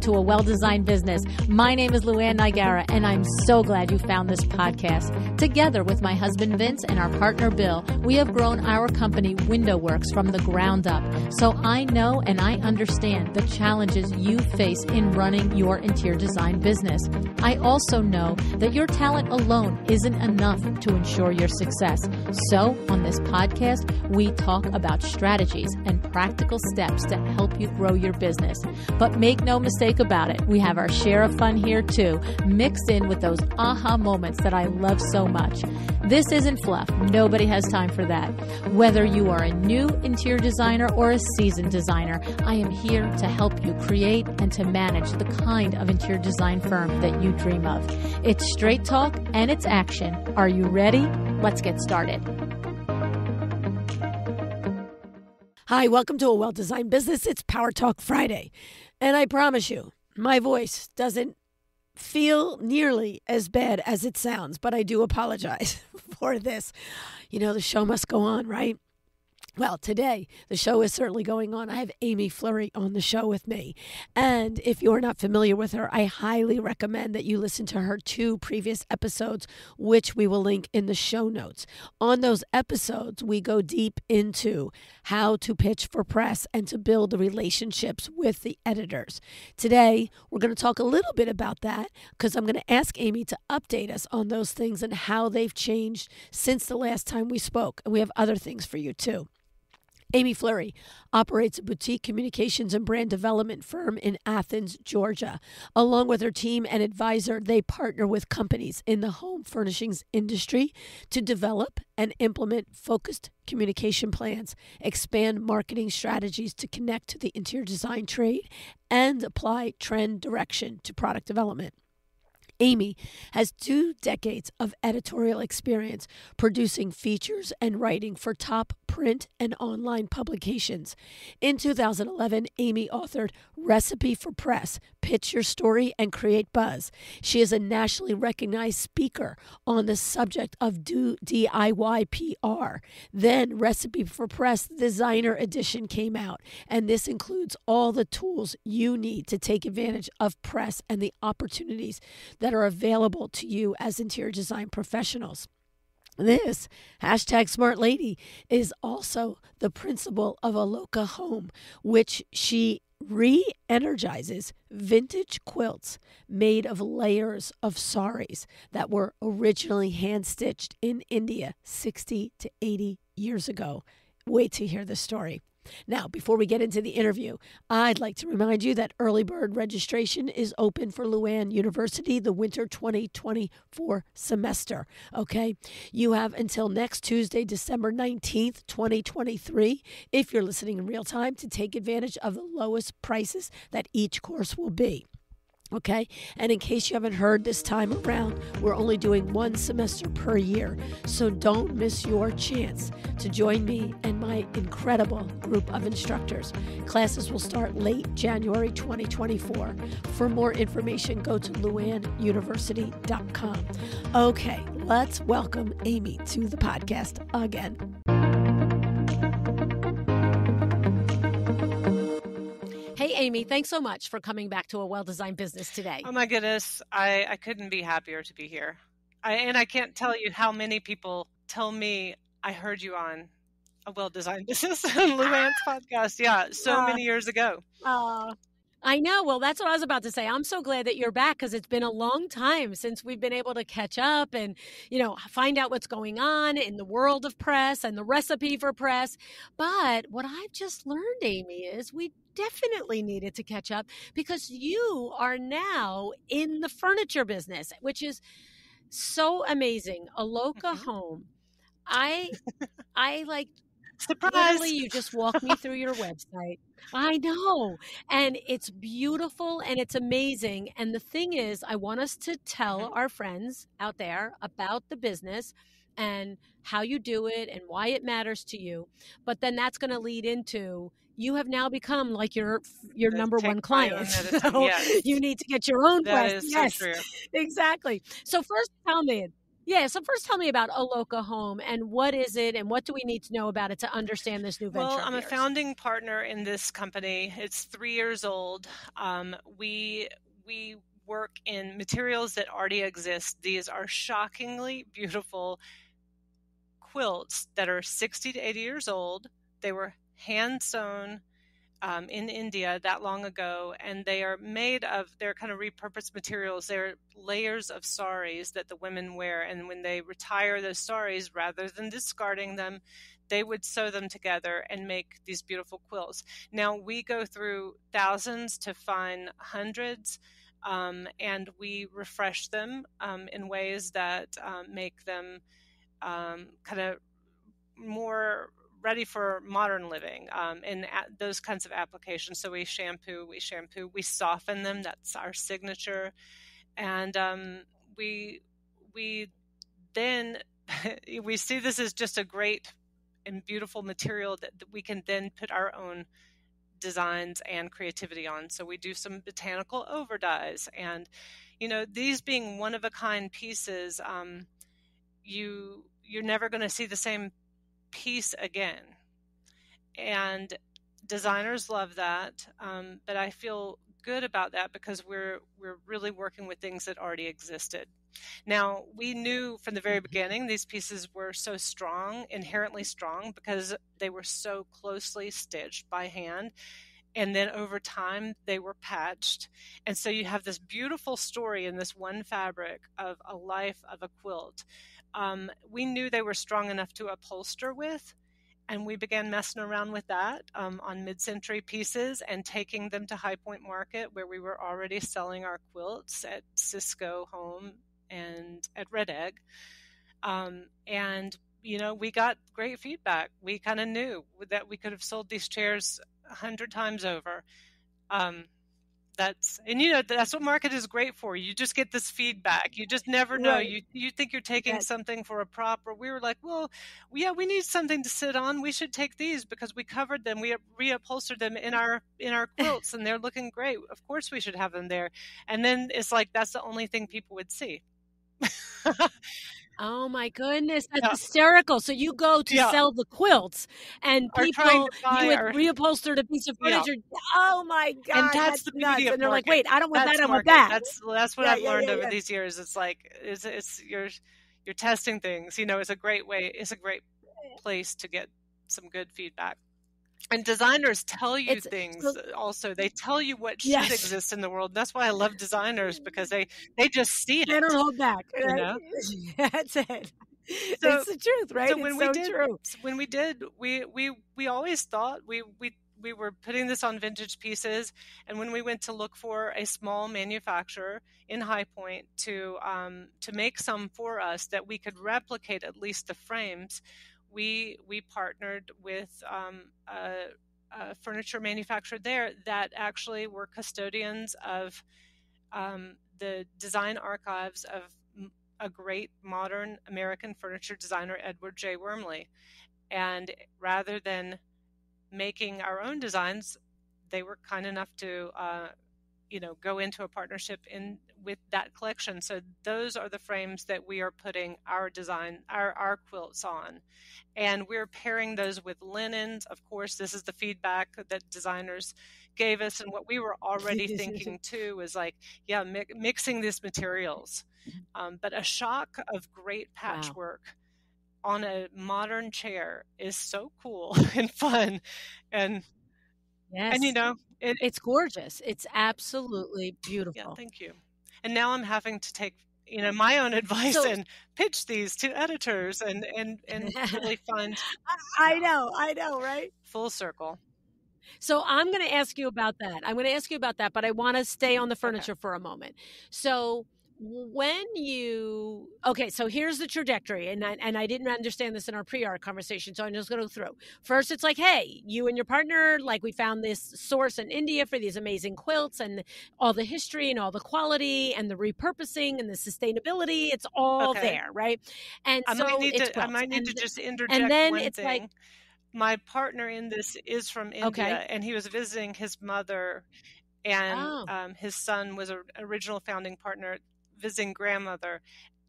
to A Well-Designed Business. My name is Luann Nigara, and I'm so glad you found this podcast. Together with my husband Vince and our partner Bill, we have grown our company Window Works from the ground up. So I know and I understand the challenges you face in running your interior design business. I also know that your talent alone isn't enough to ensure your success. So on this podcast, we talk about strategies and practical steps to help you grow your business. But make no mistake about it, we have our share of fun here too, mixed in with those aha moments that I love so much. This isn't fluff. Nobody has time for that. Whether you are a new interior designer or a seasoned designer, I am here to help you create and to manage the kind of interior design firm that you dream of. It's straight talk and it's action. Are you ready? Let's get started. Hi, welcome to A Well-Designed Business. It's Power Talk Friday. And I promise you, my voice doesn't feel nearly as bad as it sounds, but I do apologize for this. You know, the show must go on, right? Well, today, the show is certainly going on. I have Amy Flurry on the show with me. And if you're not familiar with her, I highly recommend that you listen to her 2 previous episodes, which we will link in the show notes. On those episodes, we go deep into how to pitch for press and to build the relationships with the editors. Today, we're going to talk a little bit about that because I'm going to ask Amy to update us on those things and how they've changed since the last time we spoke. And we have other things for you too. Amy Flurry operates a boutique communications and brand development firm in Athens, Georgia. Along with her team and advisor, they partner with companies in the home furnishings industry to develop and implement focused communication plans, expand marketing strategies to connect to the interior design trade, and apply trend direction to product development. Amy has 2 decades of editorial experience producing features and writing for top print and online publications. In 2011, Amy authored Recipe for Press, Pitch Your Story and Create Buzz. She is a nationally recognized speaker on the subject of DIY PR. Then Recipe for Press Designer Edition came out, and this includes all the tools you need to take advantage of press and the opportunities that are available to you as interior design professionals. This #Smart Lady is also the principal of Aloka Home, which she re-energizes vintage quilts made of layers of saris that were originally hand-stitched in India 60 to 80 years ago. Wait to hear the story. Now, before we get into the interview, I'd like to remind you that early bird registration is open for Luann University, the winter 2024 semester, okay? You have until next Tuesday, December 19th, 2023, if you're listening in real time, to take advantage of the lowest prices that each course will be. Okay, and in case you haven't heard this time around, we're only doing 1 semester per year. So don't miss your chance to join me and my incredible group of instructors. Classes will start late January 2024. For more information, go to luannuniversity.com. Okay, let's welcome Amy to the podcast again. Hey, Amy, thanks so much for coming back to A Well-Designed Business today. Oh, my goodness. I couldn't be happier to be here. I can't tell you how many people tell me I heard you on A Well-Designed Business on Luann's podcast. Yeah, so many years ago. I know. Well, that's what I was about to say. I'm so glad that you're back because it's been a long time since we've been able to catch up and, you know, find out what's going on in the world of press and the recipe for press. But what I've just learned, Amy, is we definitely needed to catch up because you are now in the furniture business, which is so amazing. Aloka Home. I like, surprise. Literally, you just walk me through your website. I know. And it's beautiful and it's amazing. And the thing is, I want us to tell our friends out there about the business and how you do it and why it matters to you. But then that's going to lead into you have now become like your number one client. So yes. you need to get your own that press. is Yes, so true. exactly. So first tell me, Yeah, so first tell me about Aloka Home and what is it and what do we need to know about it to understand this new Well, venture of I'm a yours? founding partner in this company. It's 3 years old. We work in materials that already exist. These are shockingly beautiful quilts that are 60 to 80 years old. They were hand sewn in India that long ago, and they're kind of repurposed materials. They're layers of saris that the women wear, and when they retire those saris, rather than discarding them, they would sew them together and make these beautiful quilts. Now, we go through thousands to find hundreds, and we refresh them in ways that make them kind of more ready for modern living and those kinds of applications. So we shampoo, we soften them. That's our signature, and we then we see this as just a great and beautiful material that we can then put our own designs and creativity on. So we do some botanical overdyes, and these being one of a kind pieces, you're never going to see the same piece again. And designers love that, but I feel good about that because we're really working with things that already existed. Now, we knew from the very beginning these pieces were so strong, inherently strong, because they were so closely stitched by hand. And then over time, they were patched. And so you have this beautiful story in this one fabric of a life of a quilt. We knew they were strong enough to upholster with, and we began messing around with that on mid-century pieces and taking them to High Point Market, where we were already selling our quilts at Cisco Home and at Red Egg. And we got great feedback. We kind of knew that we could have sold these chairs 100 times over. That's what market is great for. You just get this feedback. You just never know. Right. You think you're taking something for a prop, or we were like, well, yeah, we need something to sit on. We should take these because we covered them. We reupholstered them in our quilts, and they're looking great. Of course, we should have them there. And then it's like that's the only thing people would see. Oh my goodness, that's hysterical. So you go to sell the quilts and people, you had reupholstered a piece of furniture. Oh my God. And that's the beauty of And they're market. like, wait, I don't want That's that, I want market. that. That's what I've learned over these years. It's like, it's you're testing things, it's a great way. It's a great place to get some good feedback. And designers tell you things also. They tell you what should exist in the world. And that's why I love designers, because they just see it. They don't hold back. Right? That's it. So, it's the truth, right? So when we always thought we were putting this on vintage pieces. And when we went to look for a small manufacturer in High Point to make some for us that we could replicate at least the frames, we partnered with a furniture manufacturer there that actually were custodians of the design archives of a great modern American furniture designer, Edward J. Wormley. And rather than making our own designs, they were kind enough to go into a partnership with that collection. So those are the frames that we are putting our quilts on. And we're pairing those with linens. Of course, this is the feedback that designers gave us. And what we were already thinking too is like, mixing these materials. But a shock of great patchwork on a modern chair is so cool and fun. And it's gorgeous. It's absolutely beautiful. Yeah, thank you. And now I'm having to take my own advice and pitch these to editors and really find. I know, right? Full circle. So I'm going to ask you about that. But I want to stay on the furniture for a moment. So so here's the trajectory, and I didn't understand this in our pre-art conversation, so I'm just going to go through. First, it's like, hey, you and your partner, like, we found this source in India for these amazing quilts, and all the history and all the quality and the repurposing and the sustainability, it's all there, right? And I might need to just interject and then one it's thing. like, my partner in this is from India, and he was visiting his mother, and his son was an original founding partner visiting grandmother,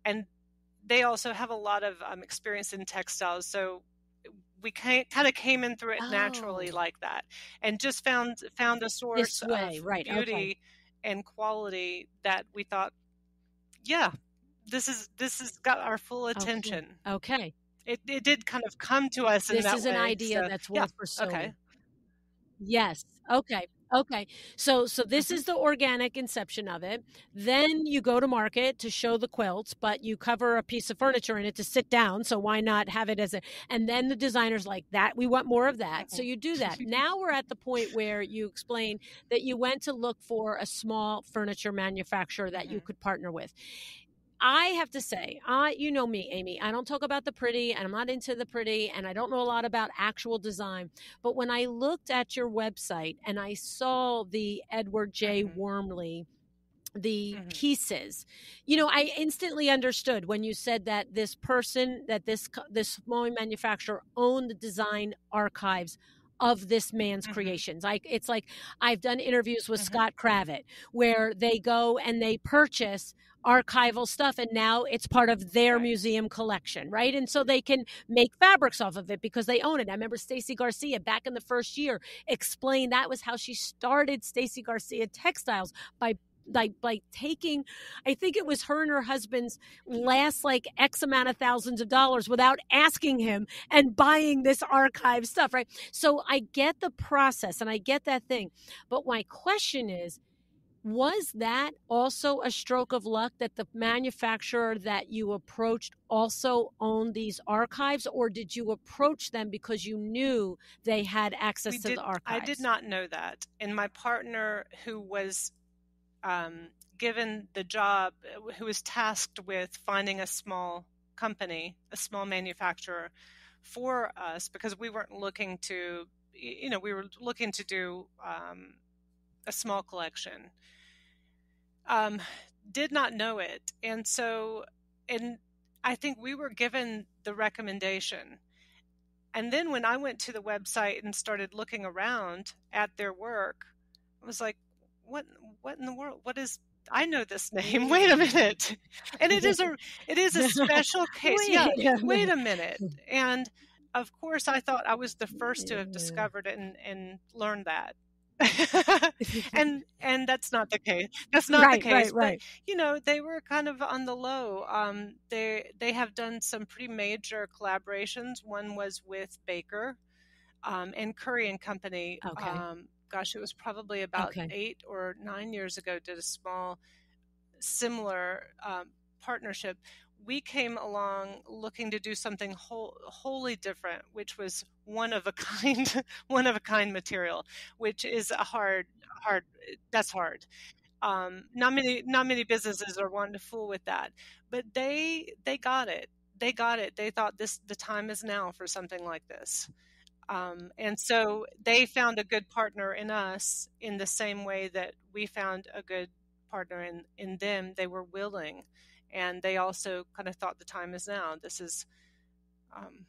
and they also have a lot of experience in textiles. So we kind of came in through it naturally Oh, like that, and just found a source this of way. Right. Okay. beauty and quality that we thought, yeah, this has got our full Okay. attention. Okay. It did kind of come to us in This that is an way. idea So that's yeah, worth okay. pursuing. Yes. Okay. Okay. So this Hmm. is the organic inception of it. Then you go to market to show the quilts, but you cover a piece of furniture in it to sit down. So why not have it as a, and then the designer's like that. We want more of that. So Hmm. you do that. Now we're at the point where you explain that you went to look for a small furniture manufacturer that you Hmm. could partner with. I have to say, you know me, Amy. I don't talk about the pretty, and I'm not into the pretty, and I don't know a lot about actual design. But when I looked at your website and I saw the Edward J. Hmm. Wormley, the Hmm. pieces, I instantly understood when you said that this person, that this small manufacturer owned the design archives of this man's Hmm. creations. It's like I've done interviews with Hmm. Scott Kravitz where they go and they purchase archival stuff, and now it's part of their Right. museum collection, right? And so they can make fabrics off of it because they own it. I remember Stacey Garcia back in the first year explained that was how she started Stacey Garcia Textiles, by taking, I think it was her and her husband's last like X amount of thousands of dollars without asking him, and buying this archive stuff, right? So I get the process and I get that thing. But my question is, was that also a stroke of luck that the manufacturer that you approached also owned these archives, or did you approach them because you knew they had access to the I did archives? not know that. And my partner, who was given the job, who was tasked with finding a small company, a small manufacturer for us, because we weren't looking to, we were looking to do a small collection, um, did not know it. And I think we were given the recommendation. And then when I went to the website and started looking around at their work, I was like, what what in the world? What is, I know this name. Wait a minute. And it is a special case. Yeah, Wait a wait minute. a minute. And of course I thought I was the first to have discovered it and learned that. And that's not the case. That's not the Right, right, case. But right. they were kind of on the low. They have done some pretty major collaborations. One was with Baker, and Curry and Company. Okay. Gosh, it was probably about Okay. 8 or 9 years ago. Did a small similar partnership. We came along looking to do something wholly different, which was one of a kind, one of a kind material, which is a hard. That's hard. Not many businesses are one to fool with that, but they got it. They got it. They thought the time is now for something like this. And so they found a good partner in us in the same way that we found a good partner in them. They were willing, and they also kind of thought the time is now. This is, um,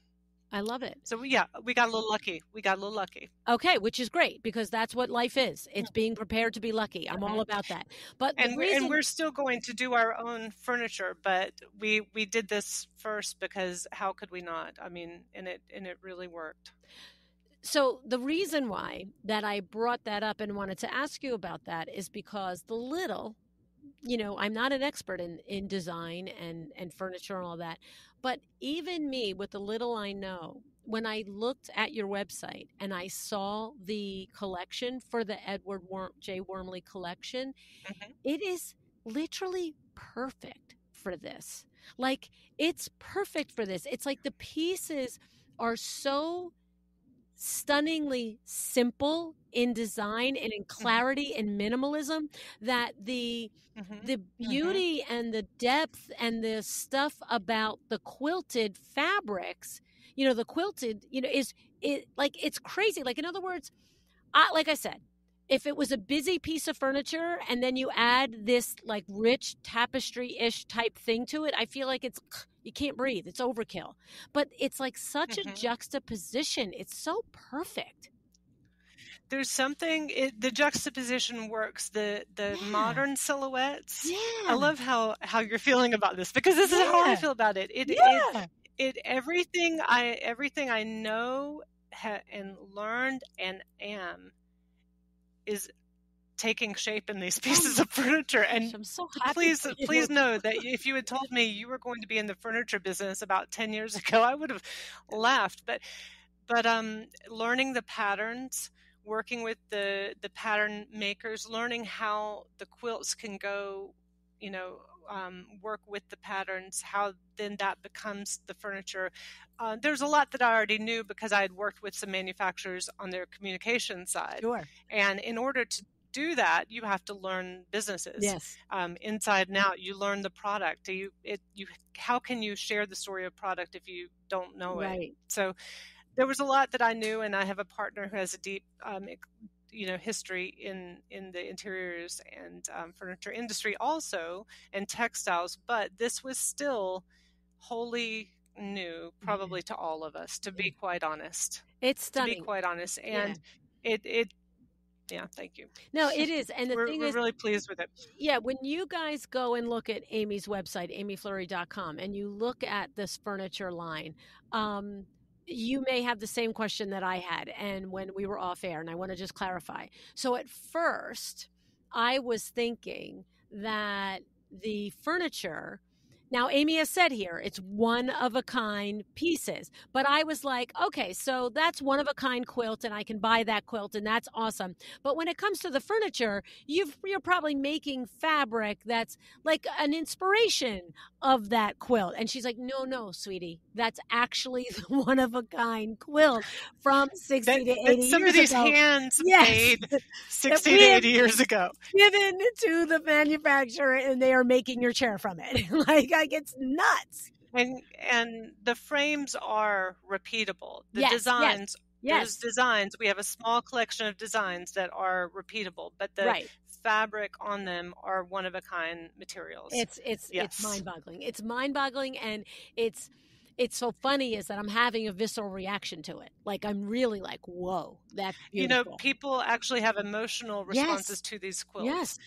I love it. so yeah, we got a little lucky. We got a little lucky. Okay, which is great because that's what life is. It's being prepared to be lucky. I'm all Mhm. about that. But the And reason, we're still going to do our own furniture, but we did this first because how could we not? I mean, and it really worked. so the reason why that I brought that up and wanted to ask you about that is because the little, I'm not an expert in design and furniture and all that, but even me, with the little I know, when I looked at your website and I saw the collection for the J. Wormley collection, Hmm. it is literally perfect for this. Like, it's perfect for this. It's like the pieces are so stunningly simple in design and in Hmm. clarity and minimalism that Hmm. the Hmm. beauty and the depth and the stuff about the quilted fabrics, the quilted, is it, like, it's crazy. Like, in other words, like I said, if it was a busy piece of furniture and then you add this like rich tapestry-ish type thing to it, I feel like you can't breathe. It's overkill. But it's like such a Hmm. juxtaposition. It's so perfect. there's something, the juxtaposition works, the modern silhouettes. I love how you're feeling about this, because this is how I feel about it. Everything I know and learned and am is taking shape in these pieces of furniture. And I'm so happy please know that if you had told me you were going to be in the furniture business about 10 years ago, I would have laughed. But learning the patterns, working with the pattern makers, learning how the quilts can go, work with the patterns, how then that becomes the furniture. There's a lot that I already knew because I had worked with some manufacturers on their communication side. Sure. And in order to do that, you have to learn businesses. Yes. Inside and out. You learn the product. How can you share the story of product if you don't know it? So there was a lot that I knew, and I have a partner who has a deep history in the interiors and furniture industry also, and textiles, but this was still wholly new, probably to all of us, to be quite honest. It's stunning. To be quite honest. And thank you. No, it is. And we're really pleased with it. Yeah, when you guys go and look at Amy's website, amyflurry.com, and you look at this furniture line, you may have the same question that I had, and when we were off air, and I want to just clarify. So at first, I was thinking that the furniture, now Amy has said here, it's one of a kind pieces, but I was like, okay, so that's one of a kind quilt, and I can buy that quilt, and that's awesome. But when it comes to the furniture, you're probably making fabric that's like an inspiration of that quilt. And she's like, no, sweetie, that's actually the one of a kind quilt from 60 to 80 years ago. Some of these hands made 60 to 80 years ago. Given to the manufacturer, and they are making your chair from it. Like, it's nuts. And the frames are repeatable. The designs, those designs, we have a small collection of designs that are repeatable, but the fabric on them are one of a kind materials. It's mind-boggling. It's mind-boggling, and it's so funny is that I'm having a visceral reaction to it. Like, I'm really like, whoa, that's beautiful. People actually have emotional responses to these quilts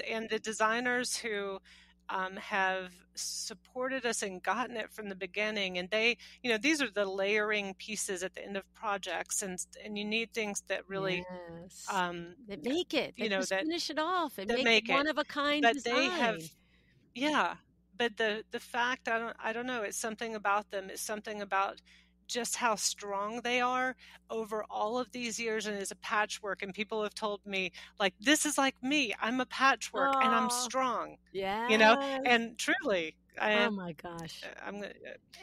and the designers who have supported us and gotten it from the beginning, and they, these are the layering pieces at the end of projects, and you need things that really that make it, that finish it off, and make it one of a kind design. They have, but the fact, I don't know, it's something about them. It's something about just how strong they are over all of these years, and it's a patchwork. And people have told me, like, this is like me. I'm a patchwork, and I'm strong. Yeah, and truly, I am. Oh my gosh,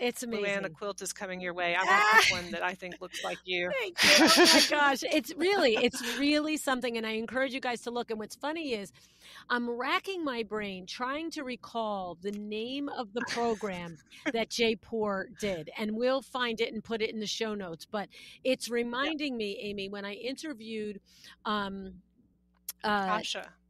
it's amazing. Luann, a quilt is coming your way. I want this one that I think looks like you. Thank you. Oh my gosh, it's really something, and I encourage you guys to look. And what's funny is, I'm racking my brain trying to recall the name of the program that Jaipur did, and we'll find it and put it in the show notes. But it's reminding me, Amy, when I interviewed Asha.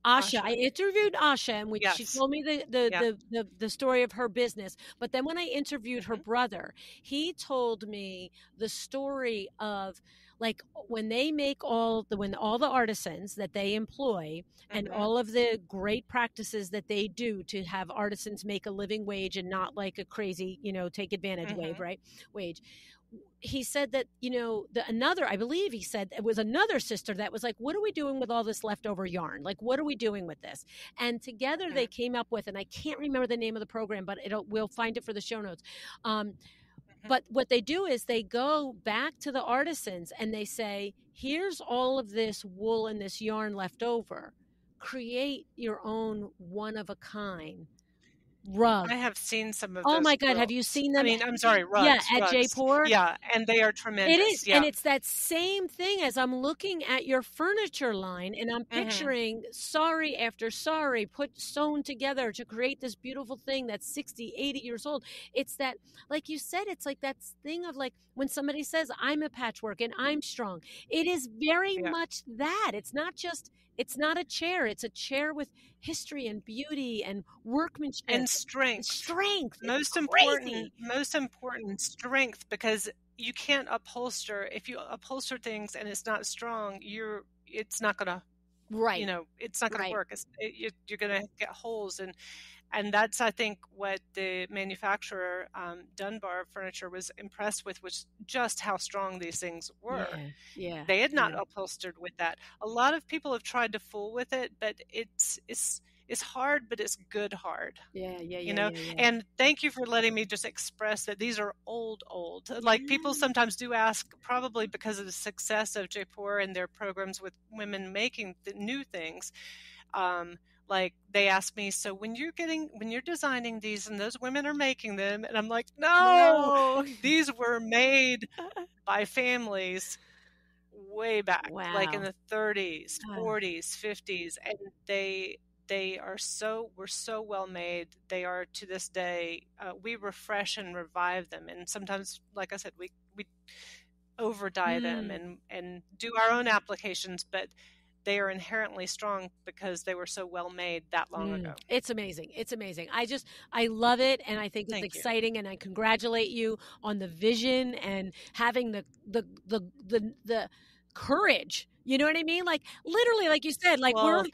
I interviewed Asha, and she told me the story of her business. But then when I interviewed her brother, he told me the story of, like, when they make all the artisans that they employ, and all of the great practices that they do to have artisans make a living wage and not like a crazy, take advantage wage. He said that, I believe he said it was another sister that was like, what are we doing with all this leftover yarn? Like, what are we doing with this? And together they came up with, and I can't remember the name of the program, but we'll find it for the show notes. But what they do is they go back to the artisans and they say, here's all of this wool and this yarn left over. Create your own one of a kind rug. I have seen some of those. Oh my God, quilts. have you seen them? I mean, I'm sorry, rugs. Yeah, at Jaipur. Yeah, and they are tremendous. It is, yeah. And it's that same thing as I'm looking at your furniture line, and I'm picturing sari after sari sewn together to create this beautiful thing that's 60, 80 years old. It's that, like you said, it's like that thing of, like, when somebody says, I'm a patchwork and I'm strong. It is very much that. It's not just it's not a chair. It's a chair with history and beauty and workmanship and and strength. strength. It's Most crazy. important, strength, because you can't upholster. If you upholster things and it's not strong, it's not gonna, Right. it's not gonna Right. work. You're gonna get holes, and that's, I think, what the manufacturer, Dunbar Furniture, was impressed with, was just how strong these things were. Yeah. Yeah. They had not Yeah. upholstered with that. A lot of people have tried to fool with it, but it's hard, but it's good hard. Yeah. Yeah. Yeah. Yeah. And thank you for letting me just express that these are old. Like, people sometimes do ask, probably because of the success of Jaipur and their programs with women making the new things. Like, they ask me, so when you're designing these and those women are making them, and I'm like, no. These were made by families way back, like in Wow. the 30s, 40s, 50s, and were so well made. They are, to this day, we refresh and revive them, and sometimes, like I said, we over dye them and do our own applications, but they are inherently strong because they were so well made that long ago. It's amazing. It's amazing. I love it, and I think it's Thank you. exciting, and I congratulate you on the vision and having the courage. You know what I mean? Like, literally, like you said, like, Well, we're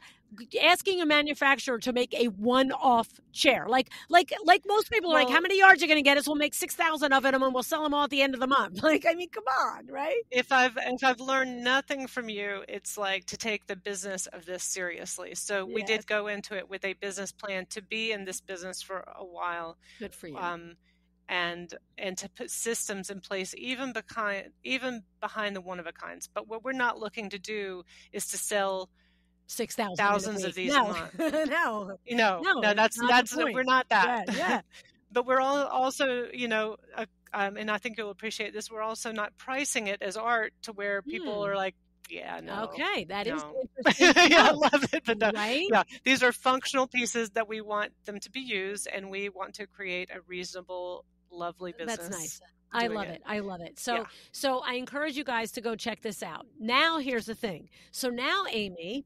asking a manufacturer to make a one-off chair. Like most people are like, how many yards are you going to get us? We'll make 6,000 of them and we'll sell them all at the end of the month. Like, I mean, come on, right? If I've learned nothing from you, it's like to take the business of this seriously. So we did go into it with a business plan to be in this business for a while. Good for you. And to put systems in place, even behind the one of a kinds. But what we're not looking to do is to sell 6,000 thousands of these a month. No, that's we're not that. Yeah. But we're also, and I think you'll appreciate this, we're also not pricing it as art to where people are like, yeah, no. Okay, that is interesting. Yeah, I love it. But right? Yeah, these are functional pieces that we want them to be used, and we want to create a reasonable, lovely business. That's nice. I love it. I love it. So I encourage you guys to go check this out. Now, here's the thing. So now, Amy,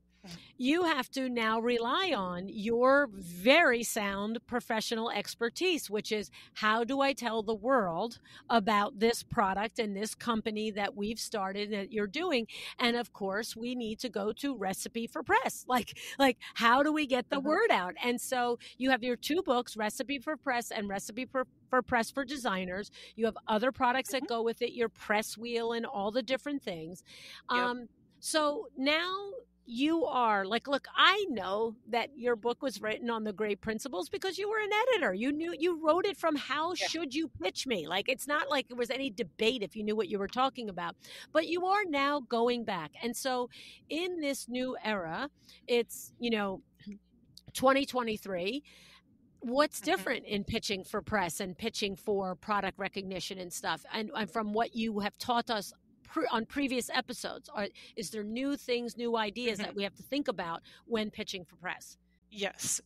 you have to now rely on your very sound professional expertise, which is, how do I tell the world about this product and this company that we've started that you're doing? And of course, we need to go to Recipe for Press. Like how do we get the word out? And so you have your two books, Recipe for Press and Recipe for Press for Designers. You have other products that go with it, your press wheel and all the different things. So now you are like, look, I know that your book was written on the great principles because you were an editor. You wrote it from how should you pitch me? Like, it's not like there was any debate if you knew what you were talking about, but you are now going back. And so in this new era, it's, 2023, what's different in pitching for press and pitching for product recognition and stuff? And from what you have taught us on previous episodes, is there new things, new ideas that we have to think about when pitching for press? Yes.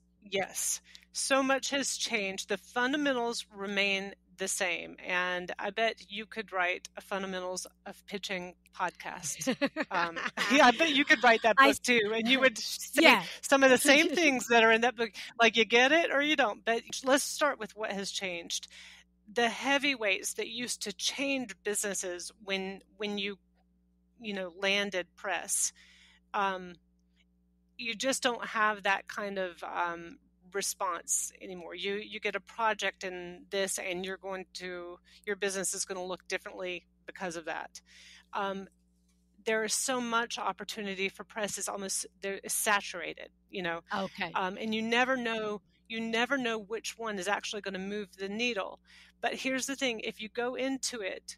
So much has changed. The fundamentals remain the same, and I bet you could write a fundamentals of pitching podcast. I bet you could write that book too, and you would say some of the same things that are in that book. Like, you get it or you don't. But let's start with what has changed. The heavyweights that used to change businesses when you landed press, you just don't have that kind of response anymore. You get a project in this, and your business is going to look differently because of that. There is so much opportunity for press; it's saturated. Okay. And you never know which one is actually going to move the needle. But here's the thing: if you go into it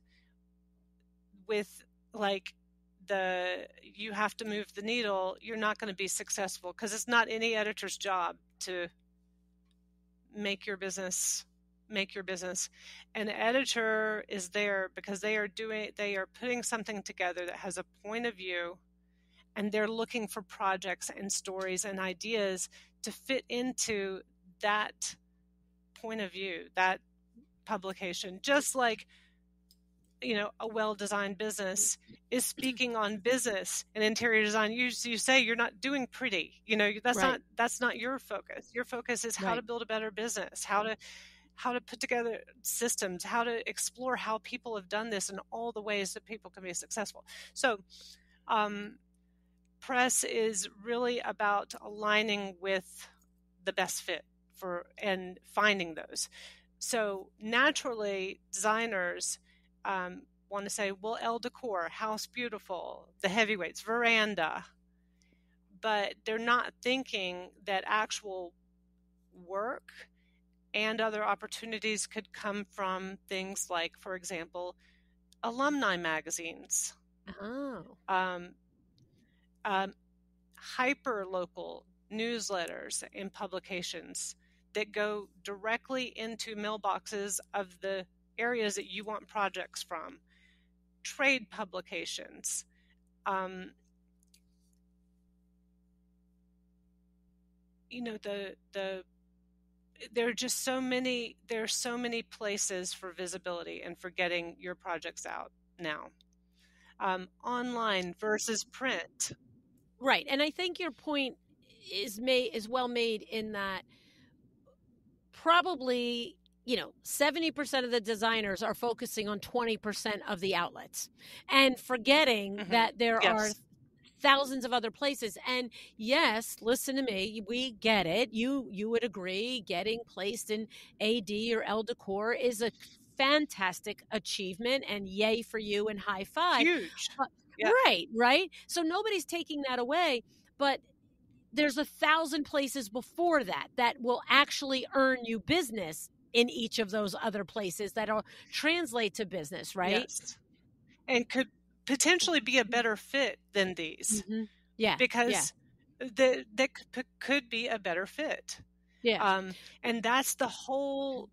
with you have to move the needle, you're not going to be successful, because it's not any editor's job to make your business. An editor is there because they are putting something together that has a point of view, and they're looking for projects and stories and ideas to fit into that point of view, that publication. Just like a well-designed business is speaking on business and interior design. You say you're not doing pretty. That's not your focus. Your focus is how to build a better business, how to put together systems, how to explore how people have done this and all the ways that people can be successful. So press is really about aligning with the best fit and finding those. So naturally, designers want to say, well, Elle decor, house beautiful, the heavyweights, veranda, but they're not thinking that actual work and other opportunities could come from things like, for example, alumni magazines, hyper local newsletters and publications that go directly into mailboxes of the areas that you want projects from, trade publications, there are so many places for visibility and for getting your projects out now. Online versus print. Right. And I think your point is well made in that probably 70% of the designers are focusing on 20% of the outlets and forgetting that there are thousands of other places. And yes, listen to me, we get it. You would agree getting placed in AD or Elle Decor is a fantastic achievement, and yay for you and high five. Huge. Right. So nobody's taking that away, but there's 1,000 places before that will actually earn you business in each of those other places that'll translate to business, right? Yes. And could potentially be a better fit than these. Mm-hmm. Yeah. Because that could be a better fit. Yeah. And that's the whole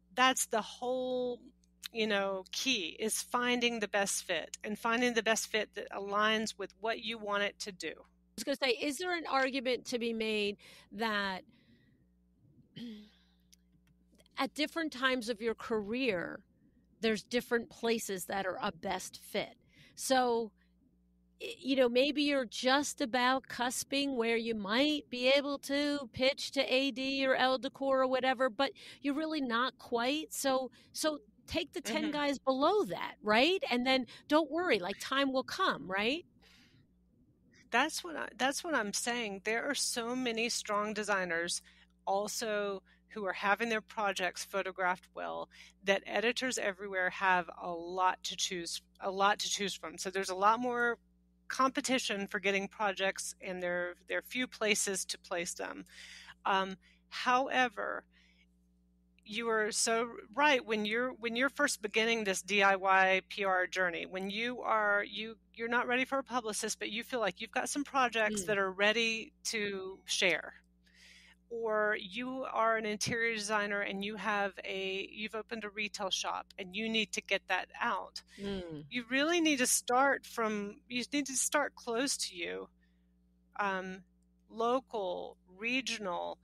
key is finding the best fit and finding the best fit that aligns with what you want it to do. I was going to say, is there an argument to be made that at different times of your career, there's different places that are a best fit? So, maybe you're just about cusping where you might be able to pitch to AD or Elle Decor or whatever, but you're really not quite. So take the 10 guys below that, right? And then don't worry, like time will come, right? That's what I'm saying. There are so many strong designers also who are having their projects photographed well that editors everywhere have a lot to choose from. So there's a lot more competition for getting projects, and there are few places to place them. However, you are so right when you're first beginning this DIY PR journey, when you're not ready for a publicist, but you feel like you've got some projects that are ready to share, or you are an interior designer and you've opened a retail shop and you need to get that out. You really need to start close to you, local, regional,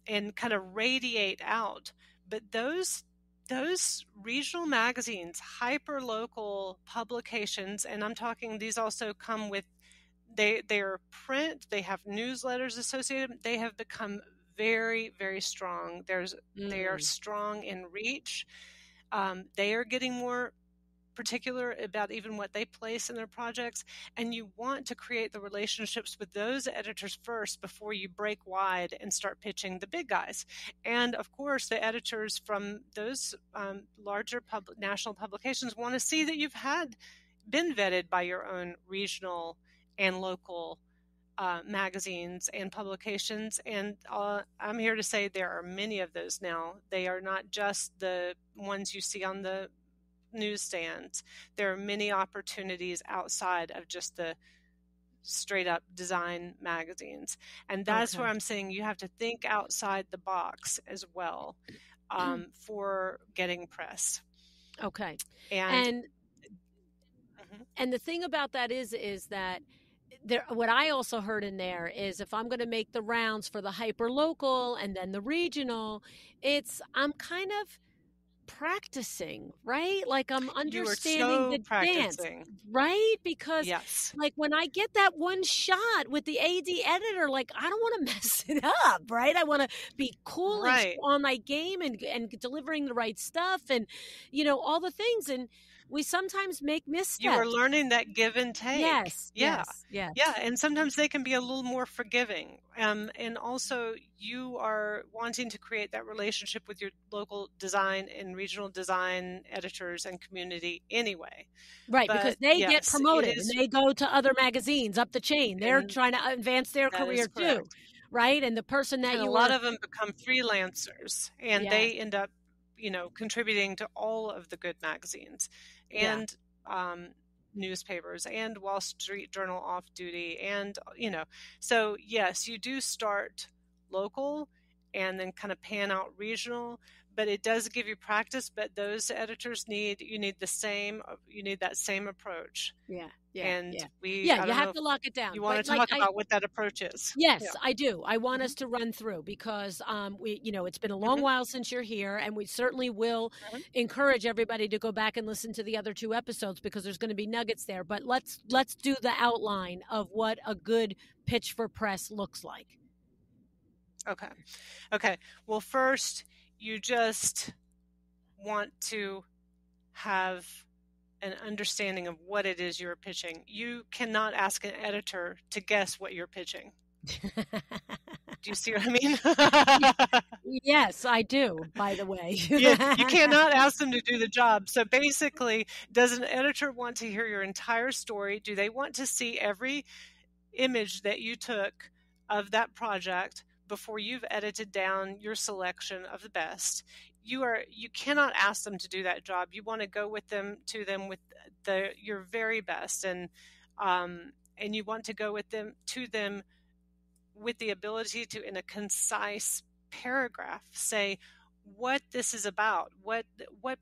and kind of radiate out. But those regional magazines, hyper local publications, and I'm talking, these also come with, they are print, they have newsletters associated, they have become very, very strong. They are strong in reach. They are getting more particular about even what they place in their projects, and you want to create the relationships with those editors first before you break wide and start pitching the big guys. And of course, the editors from those larger national publications want to see that you've been vetted by your own regional and local magazines and publications. And I'm here to say there are many of those now. They are not just the ones you see on the newsstands. There are many opportunities outside of just the straight up design magazines. And that's where I'm saying you have to think outside the box as well for getting press. Okay. And the thing about that is that what I also heard in there is, if I'm going to make the rounds for the hyper local and then the regional, I'm kind of practicing, right? Like I'm You are understanding so the dance, practicing. right? Because Yes. like when I get that one shot with the AD editor, like I don't want to mess it up, right? I want to be cool and Right. on my game and delivering the right stuff and, all the things. And we sometimes make You are missteps. learning that give and take. Yes, Yeah. yes. Yeah. And sometimes they can be a little more forgiving. And also, you are wanting to create that relationship with your local design and regional design editors and community anyway. Right, because But they get yes, it promoted and is. they go to other magazines up the chain. They're And trying to advance their that is career too, correct. right? And the person that And a you lot were, of them become freelancers and yes, they end up, contributing to all of the good magazines yeah. and newspapers and Wall Street Journal off duty. And, so yes, you do start local and then kind of pan out regional, but it does give you practice. But those editors you need that same approach. Yeah, And yeah. I You don't know have if to lock it down. you But want to like talk about what that approach is. yes, Yeah. I do. I want Mhm. us to run through because it's been a long Mhm. while since you're here, and we certainly will Mhm. encourage everybody to go back and listen to the other 2 episodes because there's going to be nuggets there. But let's do the outline of what a good pitch for press looks like. Okay. Okay. Well, first, you just want to have an understanding of what it is you're pitching. You cannot ask an editor to guess what you're pitching. Do you see what I mean? Yes, I do, by the way. You cannot ask them to do the job. So basically, does an editor want to hear your entire story? Do they want to see every image that you took of that project before you've edited down your selection of the best? You cannot ask them to do that job. You want to go with them with your very best, and you want to go with them with the ability to, in a concise paragraph, say what this is about, what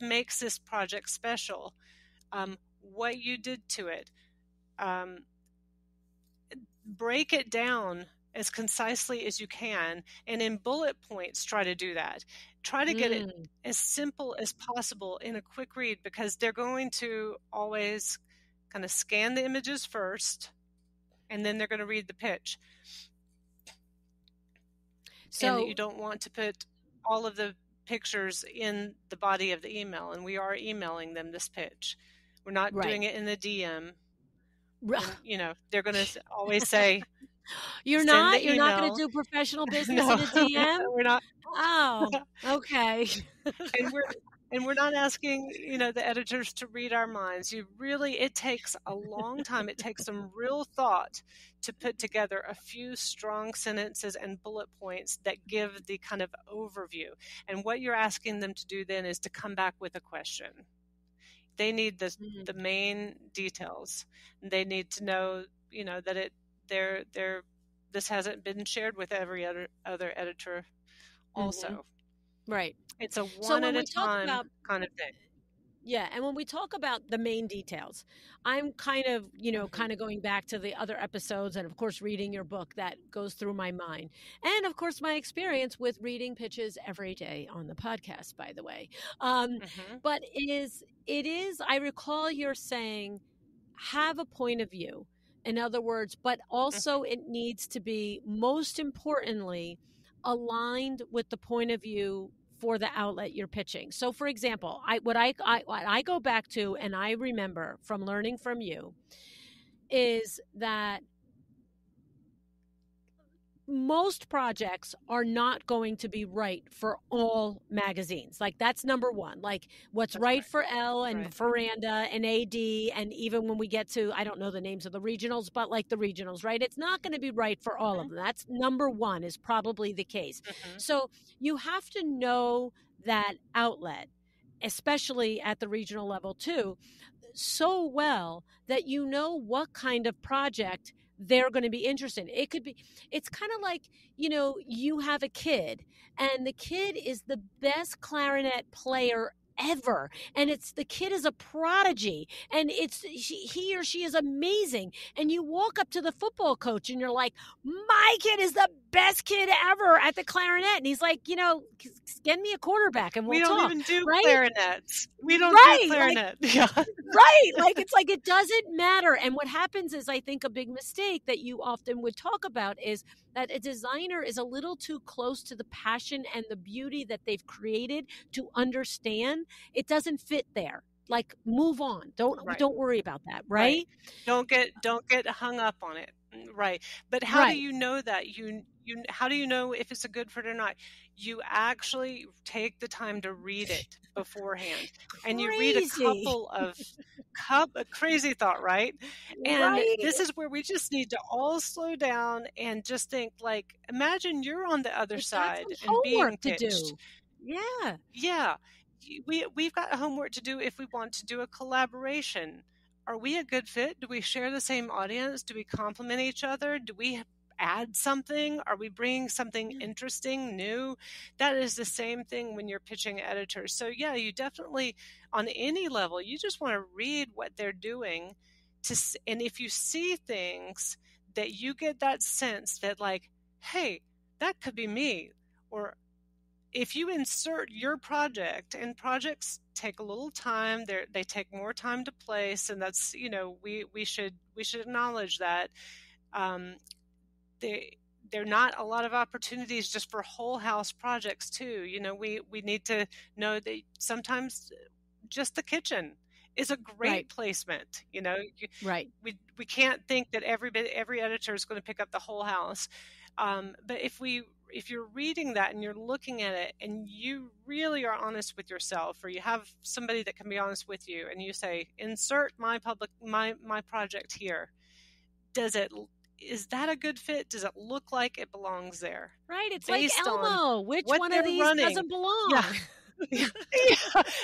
makes this project special, what you did to it. Break it down as concisely as you can, and in bullet points try to do that. Try to get it as simple as possible in a quick read, because they're going to always kind of scan the images first and then they're going to read the pitch. So, and you don't want to put all of the pictures in the body of the email, and we are emailing them this pitch. We're not doing it in the DM. And, they're going to always say, You're not going to do professional business in a DM? We're not. Oh, okay. and we're not asking, the editors to read our minds. It takes a long time. It takes some real thought to put together a few strong sentences and bullet points that give the kind of overview. And what you're asking them to do then is to come back with a question. They need the main details. They need to know, that this hasn't been shared with every other editor also. Right. It's a one at a time kind of thing. Yeah, and when we talk about the main details, I'm kind of, kind of going back to the other episodes and, of course, reading your book that goes through my mind. And, of course, my experience with reading pitches every day on the podcast, by the way. But it is, I recall you're saying, have a point of view. In other words, but also it needs to be, most importantly, aligned with the point of view for the outlet you're pitching. So, for example, what I go back to, and I remember from learning from you, is that most projects are not going to be right for all magazines. Like that's number one. Like what's right for Elle and Veranda and AD, and even when we get to, I don't know the names of the regionals, but like the regionals, right? It's not going to be right for all of them. That's number one, is probably the case. So you have to know that outlet, especially at the regional level too, so well that you know what kind of project they're going to be interested in. It's kind of like, you have a kid and the kid is the best clarinet player ever. And it's the kid is a prodigy, and he or she is amazing. And you walk up to the football coach and you're like, my kid is the best kid ever at the clarinet. And he's like, get me a quarterback and We we'll don't talk. even do Right? clarinets. We don't Right, do like- clarinet. Yeah. Right. Like, it's like, it doesn't matter. And what happens is, I think a big mistake that you often would talk about is that a designer is a little too close to the passion and the beauty that they've created to understand. It doesn't fit there. Like, move on. Don't worry about that. Right. Don't get hung up on it. Right. But how do you know that? How do you know if it's a good fit or not? You actually take the time to read it beforehand. And you read a couple of a crazy thought, right? And this is where we just need to all slow down and just think, like, imagine you're on the other side and being pitched. Yeah. Yeah. We've got homework to do if we want to do a collaboration. Are we a good fit? Do we share the same audience? Do we complement each other? Do we add something? Are we bringing something interesting, new? That is the same thing when you're pitching editors. So yeah, you definitely, on any level, you just want to read what they're doing, and if you see things that you get that sense that, like, hey, that could be me, or if you insert your project, and projects take a little time, they take more time to place, and that's, we should acknowledge that. They're not a lot of opportunities just for whole house projects too. We need to know that sometimes just the kitchen is a great placement. We can't think that every editor is going to pick up the whole house. But if you're reading that and you're looking at it and you really are honest with yourself, or you have somebody that can be honest with you, and you say, insert my project here. Is that a good fit? Does it look like it belongs there? Right. It's like Elmo. Which one of these doesn't belong? Yeah. Yeah.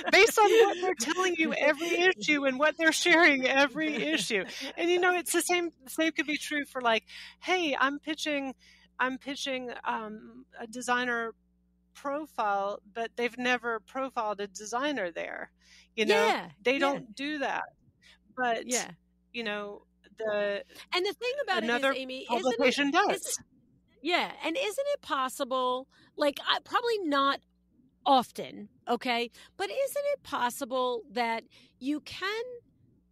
Based on what they're telling you every issue and what they're sharing every issue. And it's the same could be true for, like, hey, I'm pitching a designer profile, but they've never profiled a designer there. They don't do that. But and the thing about it is, Amy, publication does. And isn't it possible, like, probably not often, okay, but isn't it possible that you can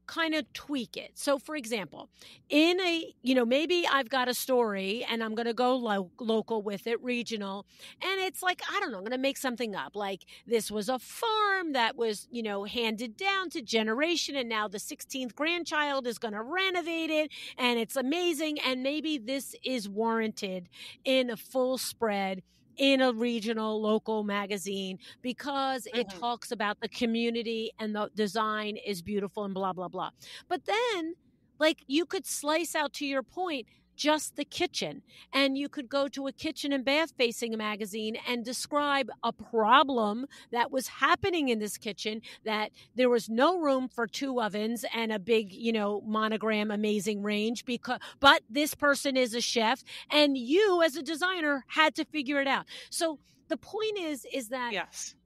kind of tweak it? So, for example, in maybe I've got a story and I'm going to go local with it, regional, and it's like, I don't know, I'm going to make something up. Like, this was a farm that was, handed down to generation, and now the 16th grandchild is going to renovate it, and it's amazing. And maybe this is warranted in a full spread in a regional local magazine because it talks about the community and the design is beautiful and blah, blah, blah. But then, like, you could slice out, to your point, just the kitchen, and you could go to a kitchen and bath facing magazine and describe a problem that was happening in this kitchen, that there was no room for 2 ovens and a big, monogram amazing range, but this person is a chef and you as a designer had to figure it out. So the point is that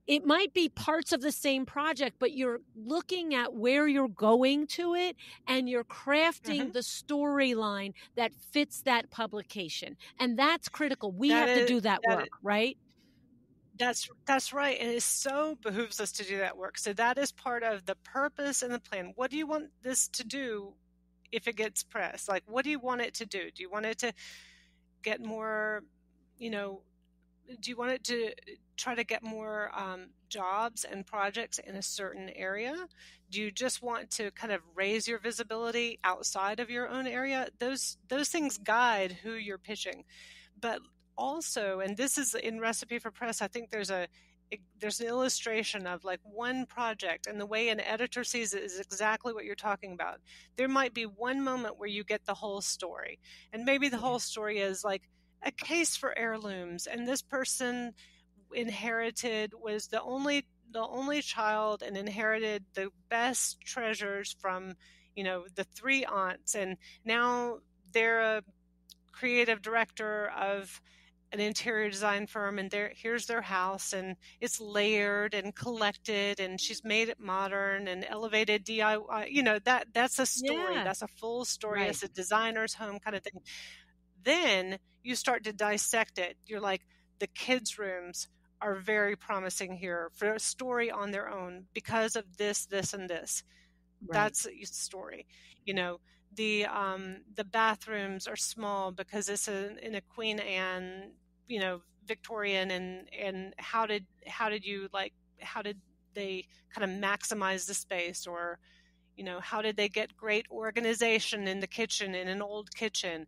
it might be parts of the same project, but you're looking at where you're going to it, and you're crafting the storyline that fits that publication. And that's critical. We have to do that work, right? That's right. And it so behooves us to do that work. So that is part of the purpose and the plan. What do you want this to do if it gets pressed? Like, what do you want it to do? Do you want it to get more, do you want it to try to get more jobs and projects in a certain area? Do you just want to kind of raise your visibility outside of your own area? Those things guide who you're pitching. But also, and this is in Recipe for Press, I think there's an illustration of, like, one project, and the way an editor sees it is exactly what you're talking about. There might be one moment where you get the whole story, and maybe the whole story is like a case for heirlooms, and this person was the only child and inherited the best treasures from the 3 aunts, and now they're a creative director of an interior design firm, and here's their house, and it's layered and collected, and she's made it modern and elevated DIY. That's a story. Yeah. That's a full story. Right. It's a designer's home kind of thing. Then you start to dissect it. You're like, the kids' rooms are very promising here for a story on their own because of this, this, and this. Right. That's a story. The bathrooms are small because it's in a Queen Anne, Victorian, and how did they kind of maximize the space, or how did they get great organization in the kitchen, in an old kitchen,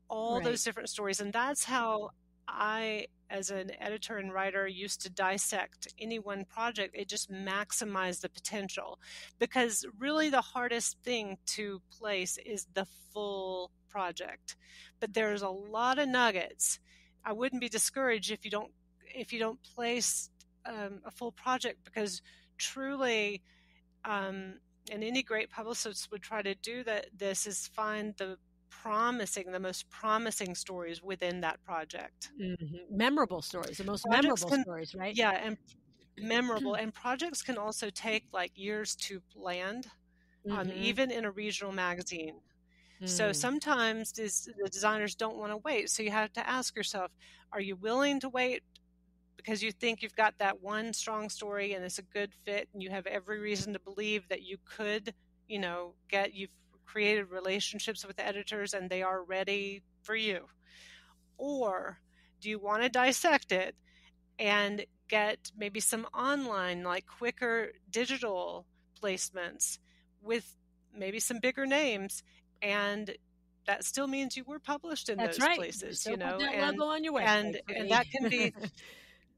all Right. those different stories. And that's how I, as an editor and writer, used to dissect any one project. It just maximized the potential, because really the hardest thing to place is the full project. But there's a lot of nuggets. I wouldn't be discouraged if you don't place a full project, because truly, and any great publicist would try to do this, is find the most promising stories within that project. Mm-hmm. Memorable stories, the most Projects memorable stories, right? Yeah, and memorable. And projects can also take like years to land, even in a regional magazine. So sometimes the designers don't want to wait. So you have to ask yourself, are you willing to wait because you think you've got that one strong story and it's a good fit, and you have every reason to believe that you could, you've created relationships with the editors and they are ready for you? Or do you want to dissect it and get maybe some online, like quicker digital placements with maybe some bigger names, and that still means you were published in those places, Put that logo on your website, and that can be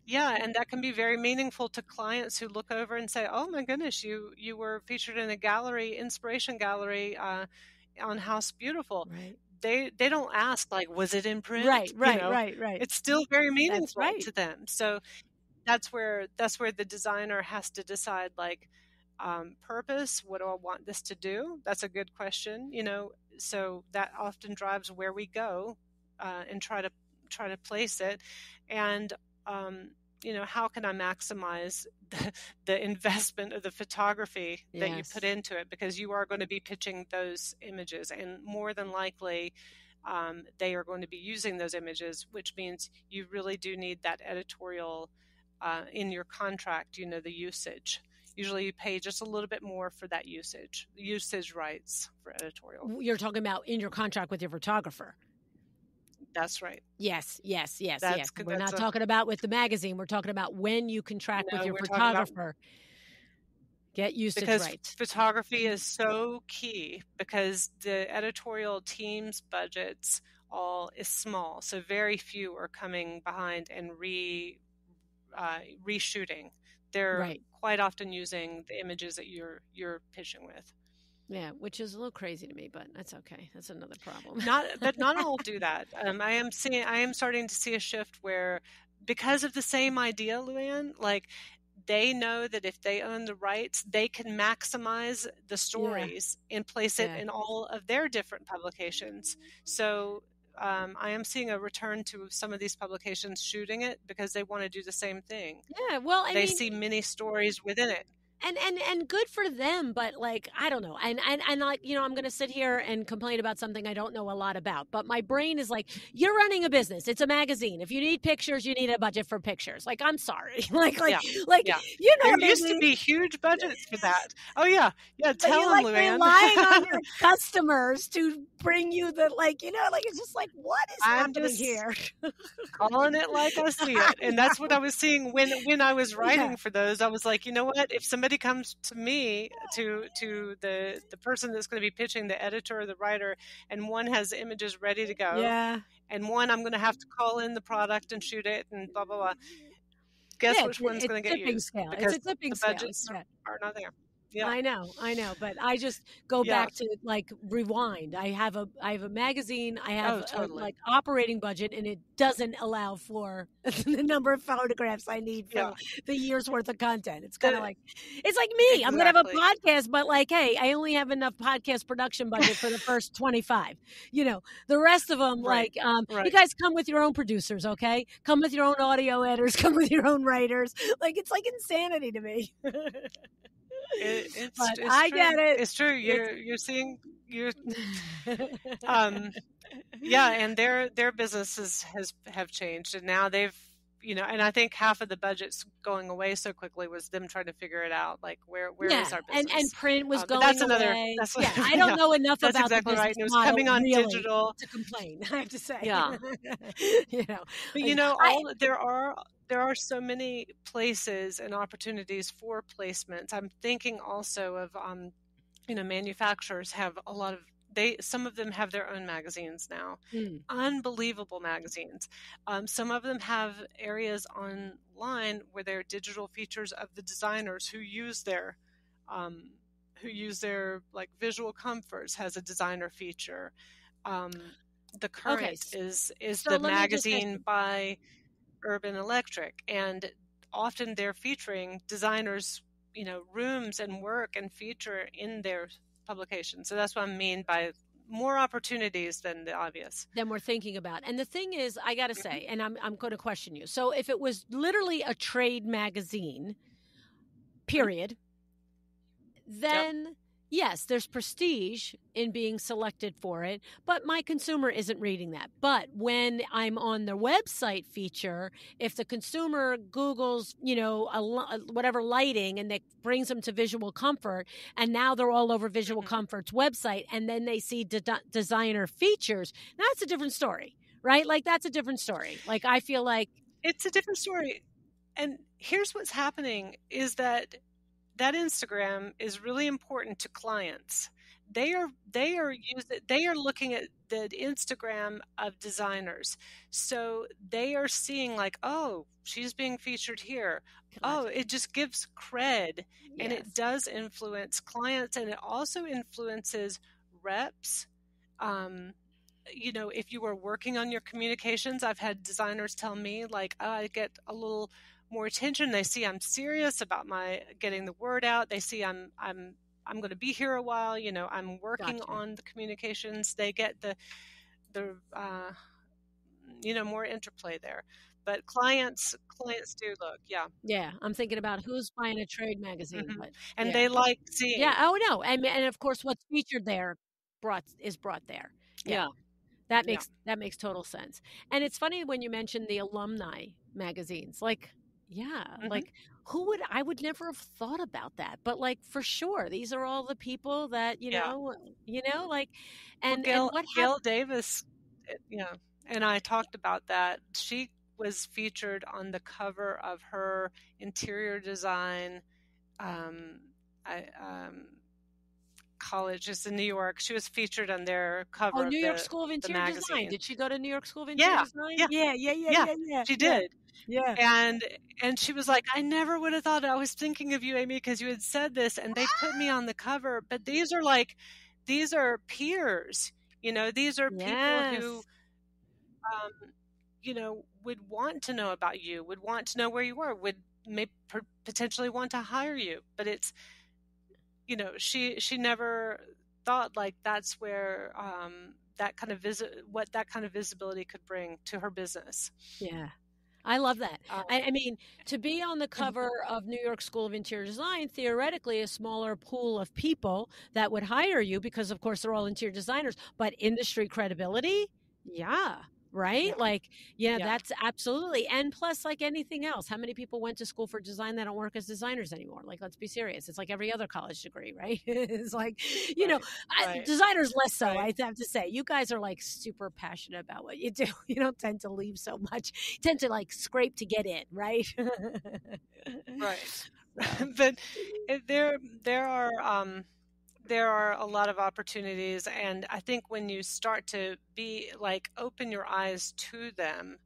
and that can be very meaningful to clients who look over and say, oh my goodness, you were featured in a gallery, inspiration gallery, on House Beautiful. Right. They don't ask like, was it in print? Right. It's still very meaningful to them. So that's where the designer has to decide, like, purpose. What do I want this to do? That's a good question. So that often drives where we go, and try to place it. And how can I maximize the investment of the photography that you put into it? Because you are going to be pitching those images, and more than likely, they are going to be using those images, which means you really do need that editorial in your contract, the usage. Usually you pay just a little bit more for that usage rights for editorial. You're talking about in your contract with your photographer. That's right. Yes. We're not talking about with the magazine. We're talking about when you contract with your photographer. Get usage rights. Photography is so key, because the editorial team's budgets is small. So very few are coming behind and reshooting. They're quite often using the images that you're pitching with. Yeah, which is a little crazy to me, but that's okay. That's another problem. But not all do that. I am starting to see a shift where, because of the same idea, Luann, like, they know that if they own the rights, they can maximize the stories and place it in all of their different publications. So I am seeing a return to some of these publications shooting it because they want to do the same thing. Yeah, well, they see many stories within it. And good for them, but like, I don't know. And like, I'm going to sit here and complain about something I don't know a lot about, but my brain is like, you're running a business. It's a magazine. If you need pictures, you need a budget for pictures. Like, I'm sorry. There used to be huge budgets for that. Oh yeah. Yeah. Tell them, Luann. Relying on your customers to bring you the, it's just like, what is happening here? Calling it like I see it. And that's what I was seeing when I was writing for those. I was like, you know what? If somebody comes to me, to the person that's going to be pitching, the editor or the writer, and one has images ready to go, and one I'm going to have to call in the product and shoot it and blah blah blah. Guess which one's going to get used? Scale. Because it's a tipping the scale. budgets are not there. Yeah. I know, but I just go Yeah. back to like rewind. I have a magazine. I have Oh, a totally. like operating budget, and it doesn't allow for the number of photographs I need Yeah. for the year's worth of content. It's kind of The, like it's like me. I'm gonna have a exactly. podcast, but like, hey, I only have enough podcast production budget for the first 25. The rest of them, Right. like, you Right. guys come with your own producers, okay? Come with your own audio editors. Come with your own writers. Like, it's like insanity to me. But It's I true. get it. It's true. You're seeing you're um yeah, and their businesses have changed, and now they've and I think half of the budget's going away so quickly was them trying to figure it out, like where Yeah, is our and business? print was But that's going another. away. That's Yeah, I don't yeah, know enough that's about the exactly right. business And it was model coming on really digital. to complain. I have to say. Yeah, you know, but like, there are so many places and opportunities for placements. I'm thinking also of manufacturers have a lot of some of them have their own magazines now, unbelievable magazines. Some of them have areas online where there are digital features of the designers who use their like visual comforts has a designer feature. The Current okay, is so the let me just ask magazine you. by Urban Electric, and often they're featuring designers, rooms and work and feature in their publication. So that's what I mean by more opportunities than the obvious. Than we're thinking about. And the thing is, I got to say, and I'm going to question you. So if it was literally a trade magazine, period, then yes, there's prestige in being selected for it, but my consumer isn't reading that. But when I'm on the website feature, if the consumer Googles, whatever lighting, and that brings them to Visual Comfort, and now they're all over Visual Comfort's website, and then they see designer features, that's a different story, right? Like, that's a different story. Like, I feel like it's a different story. And here's what's happening is that Instagram is really important to clients. They are looking at the Instagram of designers. So they are seeing like, oh, she's being featured here. Oh, it just gives cred. And it does influence clients, and it also influences reps. If you are working on your communications, I've had designers tell me like, oh, I get a little more attention. They see I'm serious about my getting the word out. They see I'm going to be here a while. I'm working on the communications. They get the more interplay there. But clients do look. Yeah, I'm thinking about who's buying a trade magazine, but and they like seeing. Yeah. Oh no, and of course, what's featured there is brought there. Yeah. That makes total sense. And it's funny when you mentioned the alumni magazines. Like, like I would never have thought about that. But like, for sure, these are all the people that, like, and what Gail Davis, and I talked about that. She was featured on the cover of her interior design college. It's in New York. She was featured on their cover of New York School of Interior magazine. Design. Did she go to New York School of Interior Design? Yeah. She did. Yeah. And she was like, I never would have thought. I was thinking of you, Amy, because you had said this, and they put me on the cover. But these are peers. These are people who, would want to know about you, would want to know where you were, would potentially want to hire you. But it's, she never thought like that's where that kind of visibility could bring to her business. Yeah. I love that. I mean, to be on the cover of New York School of Interior Design, theoretically a smaller pool of people that would hire you, because of course they're all interior designers, but industry credibility, right? Like, that's absolutely. And plus, like anything else, how many people went to school for design that don't work as designers anymore? Like, let's be serious. It's like every other college degree, right? It's like, designers less so, I have to say. You guys are like super passionate about what you do. You don't tend to leave so much. You tend to like scrape to get in, right? Right. But there are a lot of opportunities, and I think when you start to be like open your eyes to them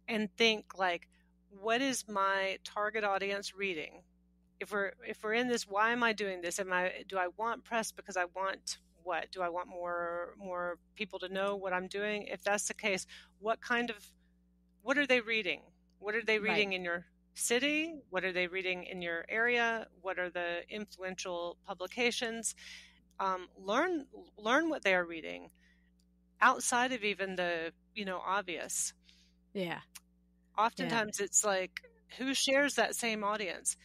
and think like, what is my target audience reading? if we're in this, why am I doing this? Do I want press because I want what? Do I want more people to know what I'm doing? If that's the case, what are they reading? What are they reading in your city? What are they reading in your area? What are the influential publications? Learn what they are reading outside of even the, obvious. Yeah. Oftentimes it's like, who shares that same audience?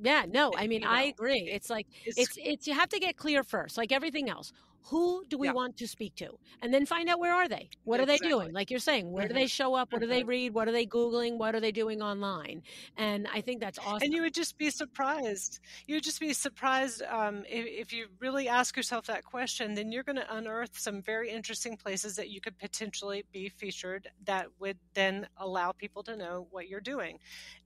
Yeah, no, I mean, I agree. It's like, it's you have to get clear first, like everything else. Who do we want to speak to? And then find out, where are they? What are they doing? Like you're saying, where do they show up? What do they read? What are they Googling? What are they doing online? And I think that's awesome. And you would just be surprised. If you really ask yourself that question, then you're going to unearth some very interesting places that you could potentially be featured that would then allow people to know what you're doing.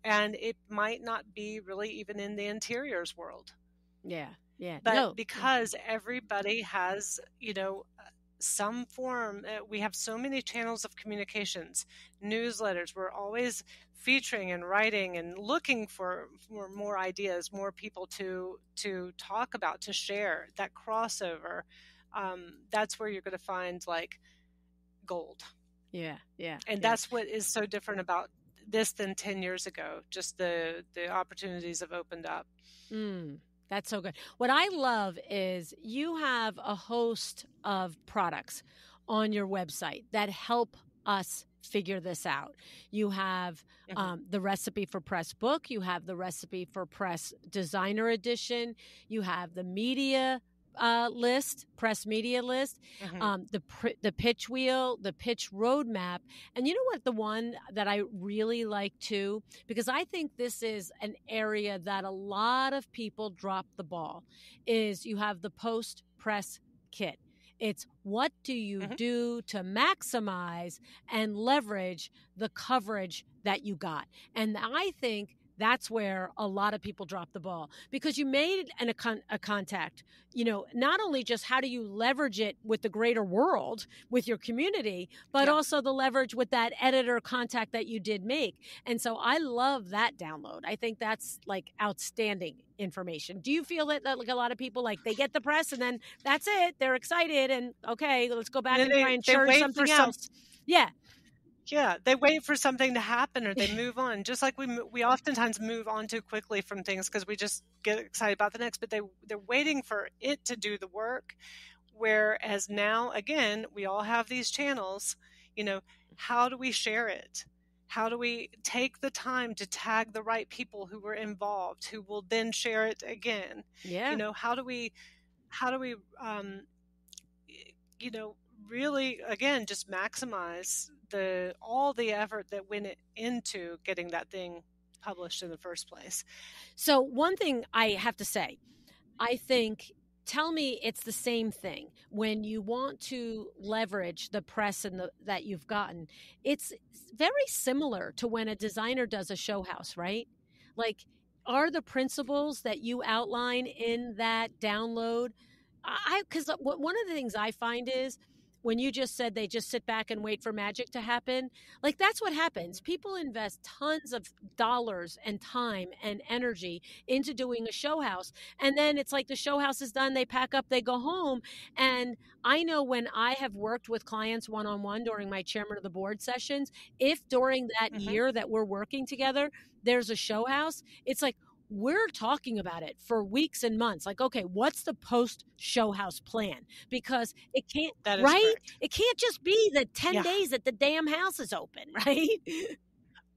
And it might not be really even in the interiors world. Yeah. But because everybody has, some form, we have so many channels of communications, newsletters. We're always featuring and writing and looking for more ideas, more people to talk about, to share. That crossover, that's where you're going to find like gold. Yeah. And that's what is so different about this than 10 years ago. Just the opportunities have opened up. That's so good. What I love is you have a host of products on your website that help us figure this out. You have the recipe for press book. You have the recipe for press designer edition. You have the media list, press media list, the pitch wheel, the pitch roadmap. And you know what, the one that I really like too, because I think this is an area that a lot of people drop the ball, is you have the post press kit. It's what do you do to maximize and leverage the coverage that you got. And I think that's where a lot of people drop the ball, because you made a contact, not only just how do you leverage it with the greater world, with your community, but also the leverage with that editor contact that you did make. And so I love that download. I think that's like outstanding information. Do you feel that like a lot of people, like they get the press and then that's it, they're excited and okay, let's go back and try and churn something else? Yeah, they wait for something to happen, or they move on. Just like we oftentimes move on too quickly from things because we just get excited about the next. But they're waiting for it to do the work. Whereas now, again, we all have these channels. How do we share it? How do we take the time to tag the right people who were involved, who will then share it again? Yeah. How do we really, again, just maximize all the effort that went into getting that thing published in the first place. So one thing I have to say, I think, tell me it's the same thing when you want to leverage the press and that you've gotten. It's very similar to when a designer does a show house, right? Like, are the principles that you outline in that download? Because one of the things I find is, when you just said they just sit back and wait for magic to happen, like that's what happens. People invest tons of dollars and time and energy into doing a show house. And then it's like the show house is done, they pack up, they go home. And I know when I have worked with clients one-on-one during my chairman of the board sessions, if during that year that we're working together, there's a show house, it's like, we're talking about it for weeks and months. Like, okay, what's the post show house plan? Because it can't, correct. It can't just be the 10 days that the damn house is open, right?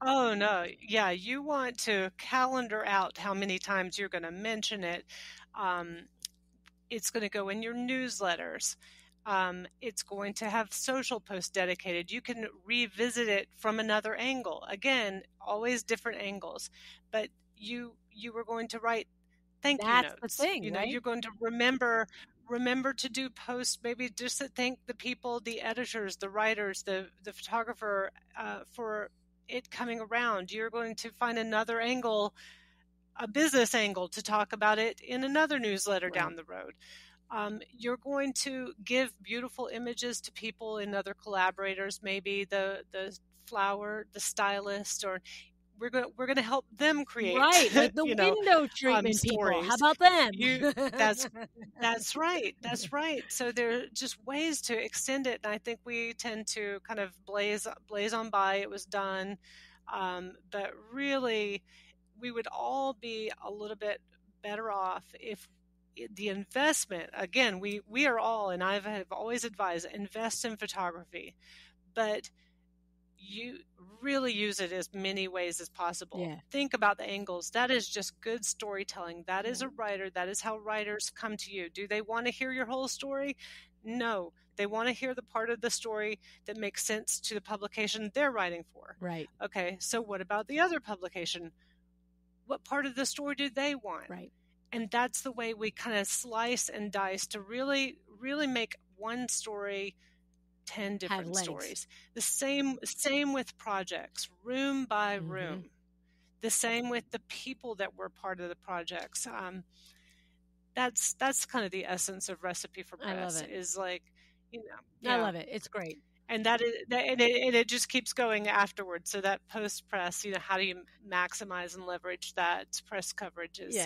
Oh, no. Yeah, you want to calendar out how many times you're going to mention it. It's going to go in your newsletters. It's going to have social posts dedicated. You can revisit it from another angle. Again, always different angles. But you were going to write thank you notes. That's the thing, right? You're going to remember to do posts, maybe just to thank the people, the editors, the writers, the photographer, for it coming around. You're going to find another angle, a business angle, to talk about it in another newsletter down the road. You're going to give beautiful images to people and other collaborators, maybe the flower, the stylist, or we're gonna help them create, right, like the window treatment people. How about them? That's right. That's right. So there are just ways to extend it, and I think we tend to kind of blaze on by. It was done, but really, we would all be a little bit better off if the investment. Again, we are all, and I have always advised, invest in photography, but you really use it as many ways as possible. Yeah. Think about the angles. That is just good storytelling. That is a writer. That is how writers come to you. Do they want to hear your whole story? No. They want to hear the part of the story that makes sense to the publication they're writing for. Right. Okay, so what about the other publication? What part of the story do they want? Right. And that's the way we kind of slice and dice to really, really make one story 10 different stories. The same with projects, room by room. The same with the people that were part of the projects. That's kind of the essence of Recipe for Press. I love it. Is like, I love it. It's great. And it just keeps going afterwards. So that post press, how do you maximize and leverage that press coverage? Is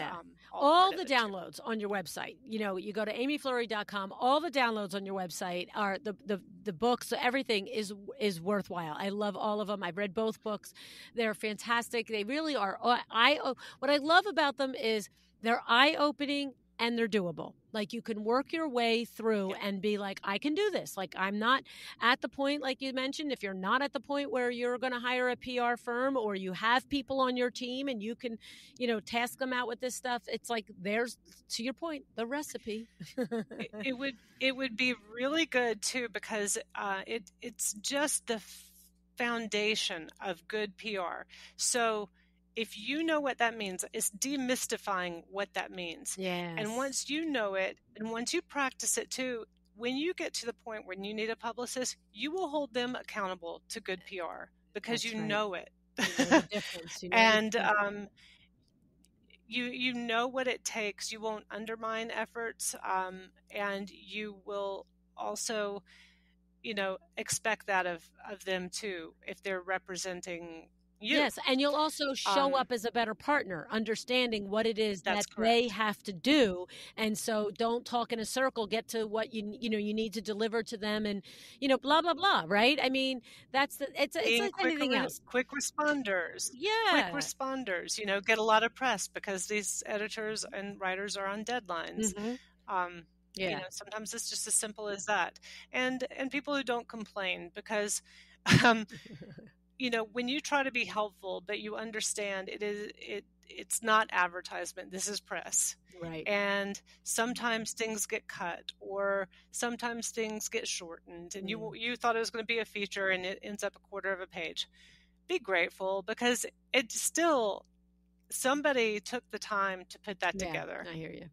all the downloads on your website. You go to amyflurry.com. All the downloads on your website are the books. Everything is worthwhile. I love all of them. I've read both books. They're fantastic. They really are. What I love about them is they're eye-opening and they're doable. Like you can work your way through and be like, I can do this. Like I'm not at the point, like you mentioned, if you're not at the point where you're going to hire a PR firm or you have people on your team and you can, task them out with this stuff. It's like there's, to your point, the recipe. it would be really good too, because it's just the foundation of good PR. So if you know what that means, it's demystifying what that means. Yes. And once you know it, and once you practice it too, when you get to the point when you need a publicist, you will hold them accountable to good PR because you know it. You know the difference. And you know what it takes. You won't undermine efforts, and you will also, expect that of them too if they're representing you. Yes, and you'll also show up as a better partner, understanding what it is that they have to do, and so don't talk in a circle. Get to what you need to deliver to them, and blah blah blah. Right? I mean, it's like anything else. Quick responders. Yeah, quick responders. Get a lot of press because these editors and writers are on deadlines. Sometimes it's just as simple as that, and people who don't complain because. When you try to be helpful, but you understand it's not advertisement. This is press. Right. And sometimes things get cut or sometimes things get shortened and you thought it was going to be a feature and it ends up a quarter of a page. Be grateful because it's still somebody took the time to put that together. I hear you.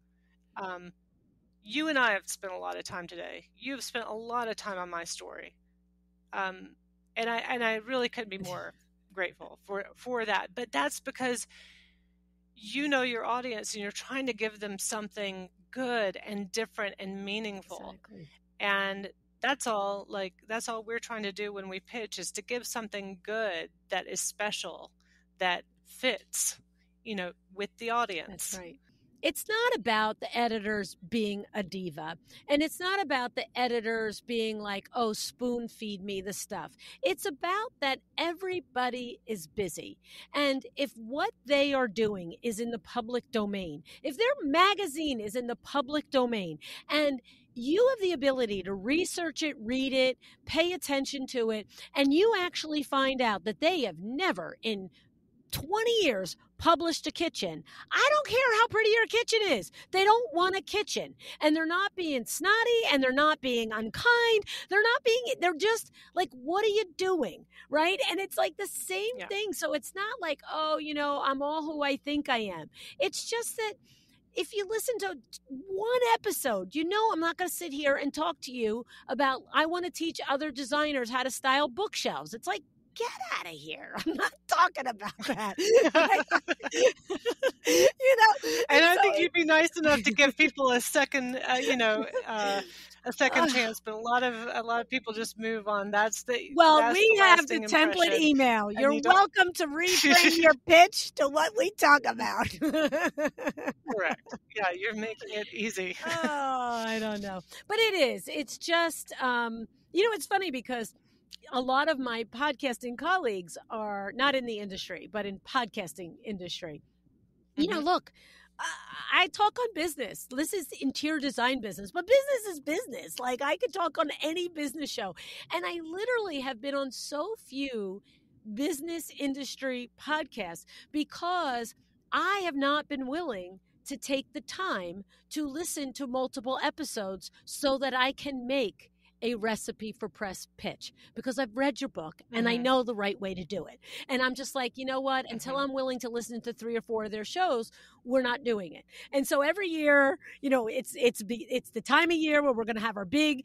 You and I have spent a lot of time today. You've spent a lot of time on my story. And I really couldn't be more grateful for that. But that's because you know your audience and you're trying to give them something good and different and meaningful. Exactly. And that's all we're trying to do when we pitch is to give something good that is special, that fits, with the audience. That's right. It's not about the editors being a diva, and it's not about the editors being like, oh, spoon feed me the stuff. It's about that everybody is busy. And if what they are doing is in the public domain, if their magazine is in the public domain, and you have the ability to research it, read it, pay attention to it, and you actually find out that they have never in 20 years published a kitchen. I don't care how pretty your kitchen is. They don't want a kitchen. And they're not being snotty and they're not being unkind. They're just like, what are you doing? Right? And it's like the same thing. So it's not like, oh, I'm all who I think I am. It's just that if you listen to one episode, I'm not going to sit here and talk to you about, I want to teach other designers how to style bookshelves. It's like, get out of here. I'm not talking about that. And I think you'd be nice enough to give people a second, a a second chance, but a lot of people just move on. That's the have the lasting template impression. email. And You're you don't- welcome to reframe your pitch to what we talk about. Correct. Yeah, you're making it easy. I don't know. But it is. It's just, it's funny because a lot of my podcasting colleagues are not in the industry, but in podcasting industry. Look, I talk on business. This is interior design business, but business is business. Like I could talk on any business show. And I literally have been on so few business industry podcasts because I have not been willing to take the time to listen to multiple episodes so that I can make a recipe for press pitch, because I've read your book and I know the right way to do it. And I'm just like, you know what, until I'm willing to listen to 3 or 4 of their shows, we're not doing it. And so every year, it's the time of year where we're going to have our big,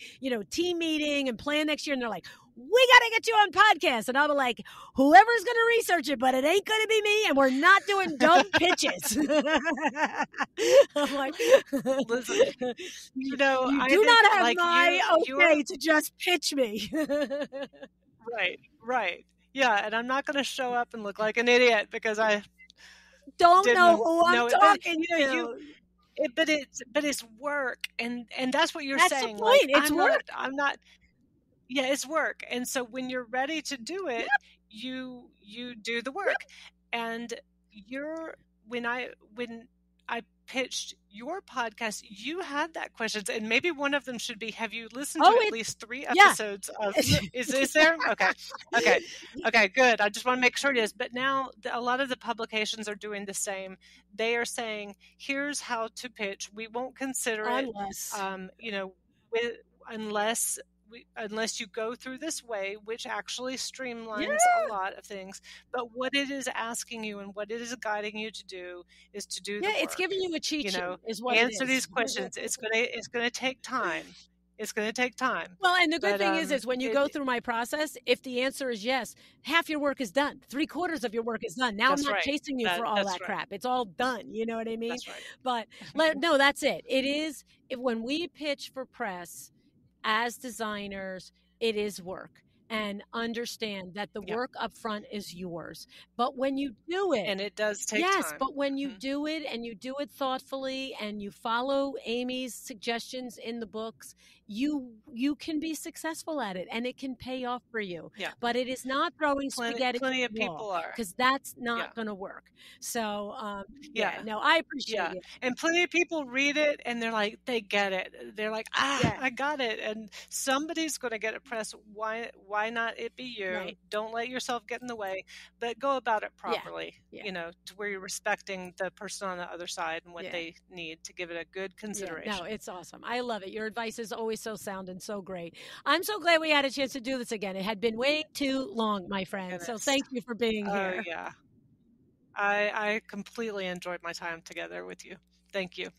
team meeting and plan next year. And they're like, we got to get you on podcast. And I'll be like, whoever's going to research it, but it ain't going to be me. And we're not doing dumb pitches. I'm like, listen, you do not have my okay to just pitch me. Right. Yeah. And I'm not going to show up and look like an idiot because I don't know who I'm talking to. But it's work. And that's what you're saying. That's the point. Like, it's work. I'm not. Yeah, it's work. And so when you're ready to do it, you do the work. And when I pitched your podcast, you had that questions, and maybe one of them should be, have you listened to at least 3 episodes of is this there? Okay, good. I just want to make sure it is. But now a lot of the publications are doing the same. They are saying, here's how to pitch. We won't consider it unless you go through this way, which actually streamlines a lot of things. But what it is asking you and what it is guiding you to do is to do the work. It's giving you a cheat sheet. Is what answer these questions. It's gonna take time. It's going to take time. Well, and the good thing is when you go through my process, if the answer is yes, half your work is done. 3/4 of your work is done. Now I'm not chasing you for all that crap. It's all done. You know what I mean? That's right. But no, that's it. It is, when we pitch for press as designers, it is work. And understand that the work up front is yours. But when you do it, and it does take time. Yes, but when you do it and you do it thoughtfully and you follow Amy's suggestions in the books, you can be successful at it and it can pay off for you. Yeah. But it is not throwing spaghetti. Plenty of people are, because that's not going to work. So no, I appreciate it. And plenty of people read it and they're like, they get it. They're like, I got it. And somebody's going to get it pressed. Why not it be you? Right. Don't let yourself get in the way, but go about it properly, to where you're respecting the person on the other side and what they need to give it a good consideration. No, it's awesome. I love it. Your advice is always so sound and so great. I'm so glad we had a chance to do this again. It had been way too long, my friend. Goodness. So thank you for being here. Oh, yeah. I completely enjoyed my time together with you. Thank you.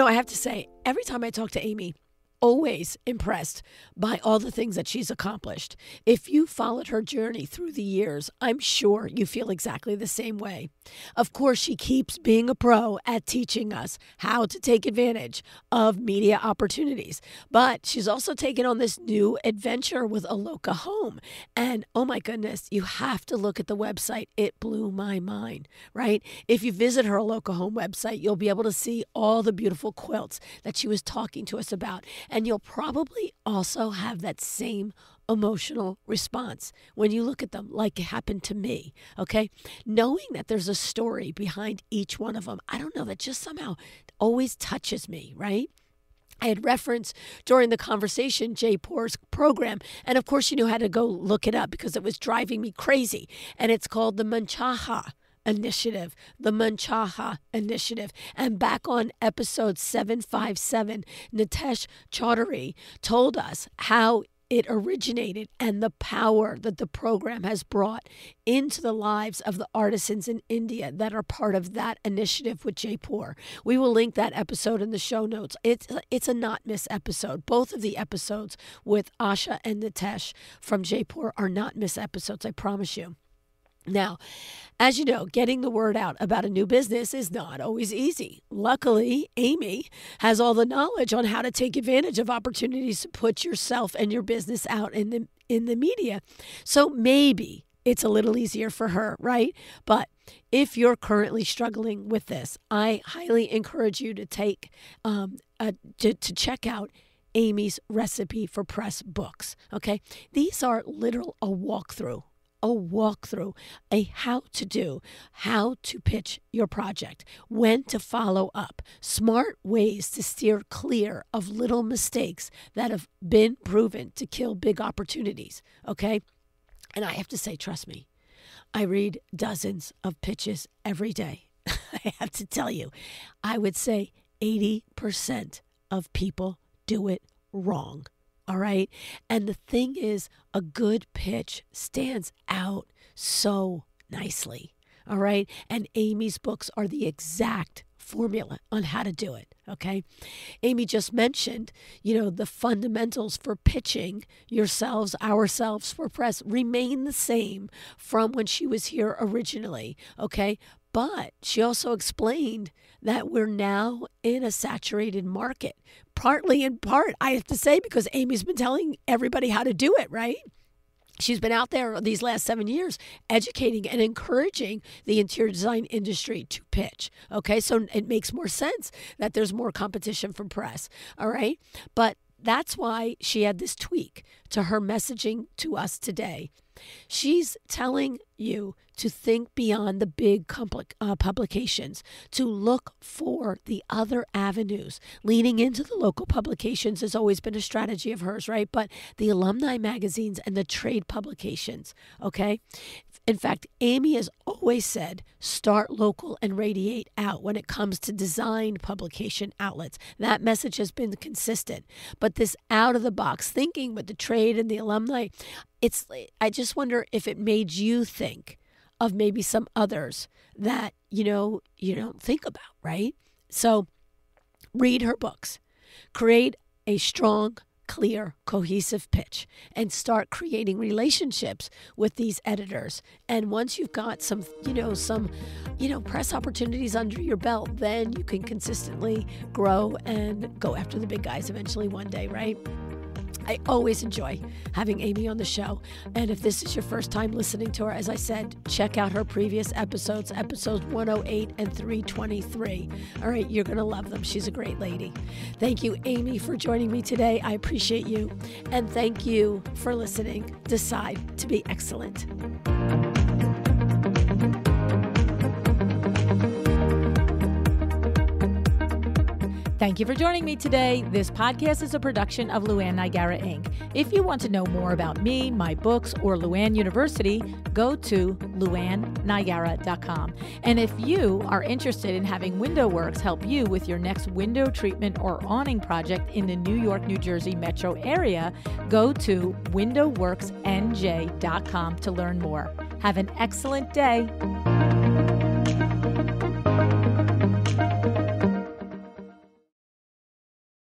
I have to say, every time I talk to Amy, always impressed by all the things that she's accomplished. If you followed her journey through the years, I'm sure you feel exactly the same way. Of course, she keeps being a pro at teaching us how to take advantage of media opportunities. But she's also taken on this new adventure with Aloka Home. And oh my goodness, you have to look at the website. It blew my mind, right? If you visit her Aloka Home website, you'll be able to see all the beautiful quilts that she was talking to us about. And you'll probably also have that same emotional response when you look at them, like it happened to me, okay? Knowing that there's a story behind each one of them, I don't know, that just somehow always touches me, right? I had referenced during the conversation Jaipur's program, and of course you had to go look it up because it was driving me crazy, and it's called the Manchaha Initiative, the Manchaha Initiative. And back on episode 757, Nitesh Chaudhary told us how it originated and the power that the program has brought into the lives of the artisans in India that are part of that initiative with Jaipur. We will link that episode in the show notes. It's a not miss episode. Both of the episodes with Asha and Nitesh from Jaipur are not miss episodes, I promise you. Now, as you know, getting the word out about a new business is not always easy. Luckily, Amy has all the knowledge on how to take advantage of opportunities to put yourself and your business out in the media. So maybe it's a little easier for her, right? But if you're currently struggling with this, I highly encourage you to take to check out Amy's Recipe for Press books. Okay, these are literal a walkthrough, a how to pitch your project, when to follow up, smart ways to steer clear of little mistakes that have been proven to kill big opportunities. Okay. And I have to say, trust me, I read dozens of pitches every day. I have to tell you, I would say 80% of people do it wrong. All right. And the thing is, a good pitch stands out so nicely. All right. And Amy's books are the exact formula on how to do it. Okay. Amy just mentioned, the fundamentals for pitching ourselves for press remain the same from when she was here originally. Okay. But she also explained that we're now in a saturated market, partly in part, I have to say, because Amy's been telling everybody how to do it, right? She's been out there these last 7 years educating and encouraging the interior design industry to pitch. Okay, so it makes more sense that there's more competition from press. All right, but that's why she had this tweak to her messaging to us today. She's telling you to think beyond the big publications, to look for the other avenues. Leaning into the local publications has always been a strategy of hers, right? But the alumni magazines and the trade publications, okay? In fact, Amy has always said, start local and radiate out when it comes to design publication outlets. That message has been consistent. But this out of the box thinking with the trade and the alumni, I just wonder if it made you think of maybe some others that, you don't think about, right? So read her books, create a strong, clear, cohesive pitch, and start creating relationships with these editors. And once you've got some press opportunities under your belt, then you can consistently grow and go after the big guys eventually one day, right? I always enjoy having Amy on the show. And if this is your first time listening to her, as I said, check out her previous episodes 108 and 323. All right, you're going to love them. She's a great lady. Thank you, Amy, for joining me today. I appreciate you. And thank you for listening. Decide to be excellent. Thank you for joining me today. This podcast is a production of Luann Nigara, Inc. If you want to know more about me, my books, or Luann University, go to luannnigara.com. And if you are interested in having WindowWorks help you with your next window treatment or awning project in the New York, New Jersey metro area, go to windowworksnj.com to learn more. Have an excellent day.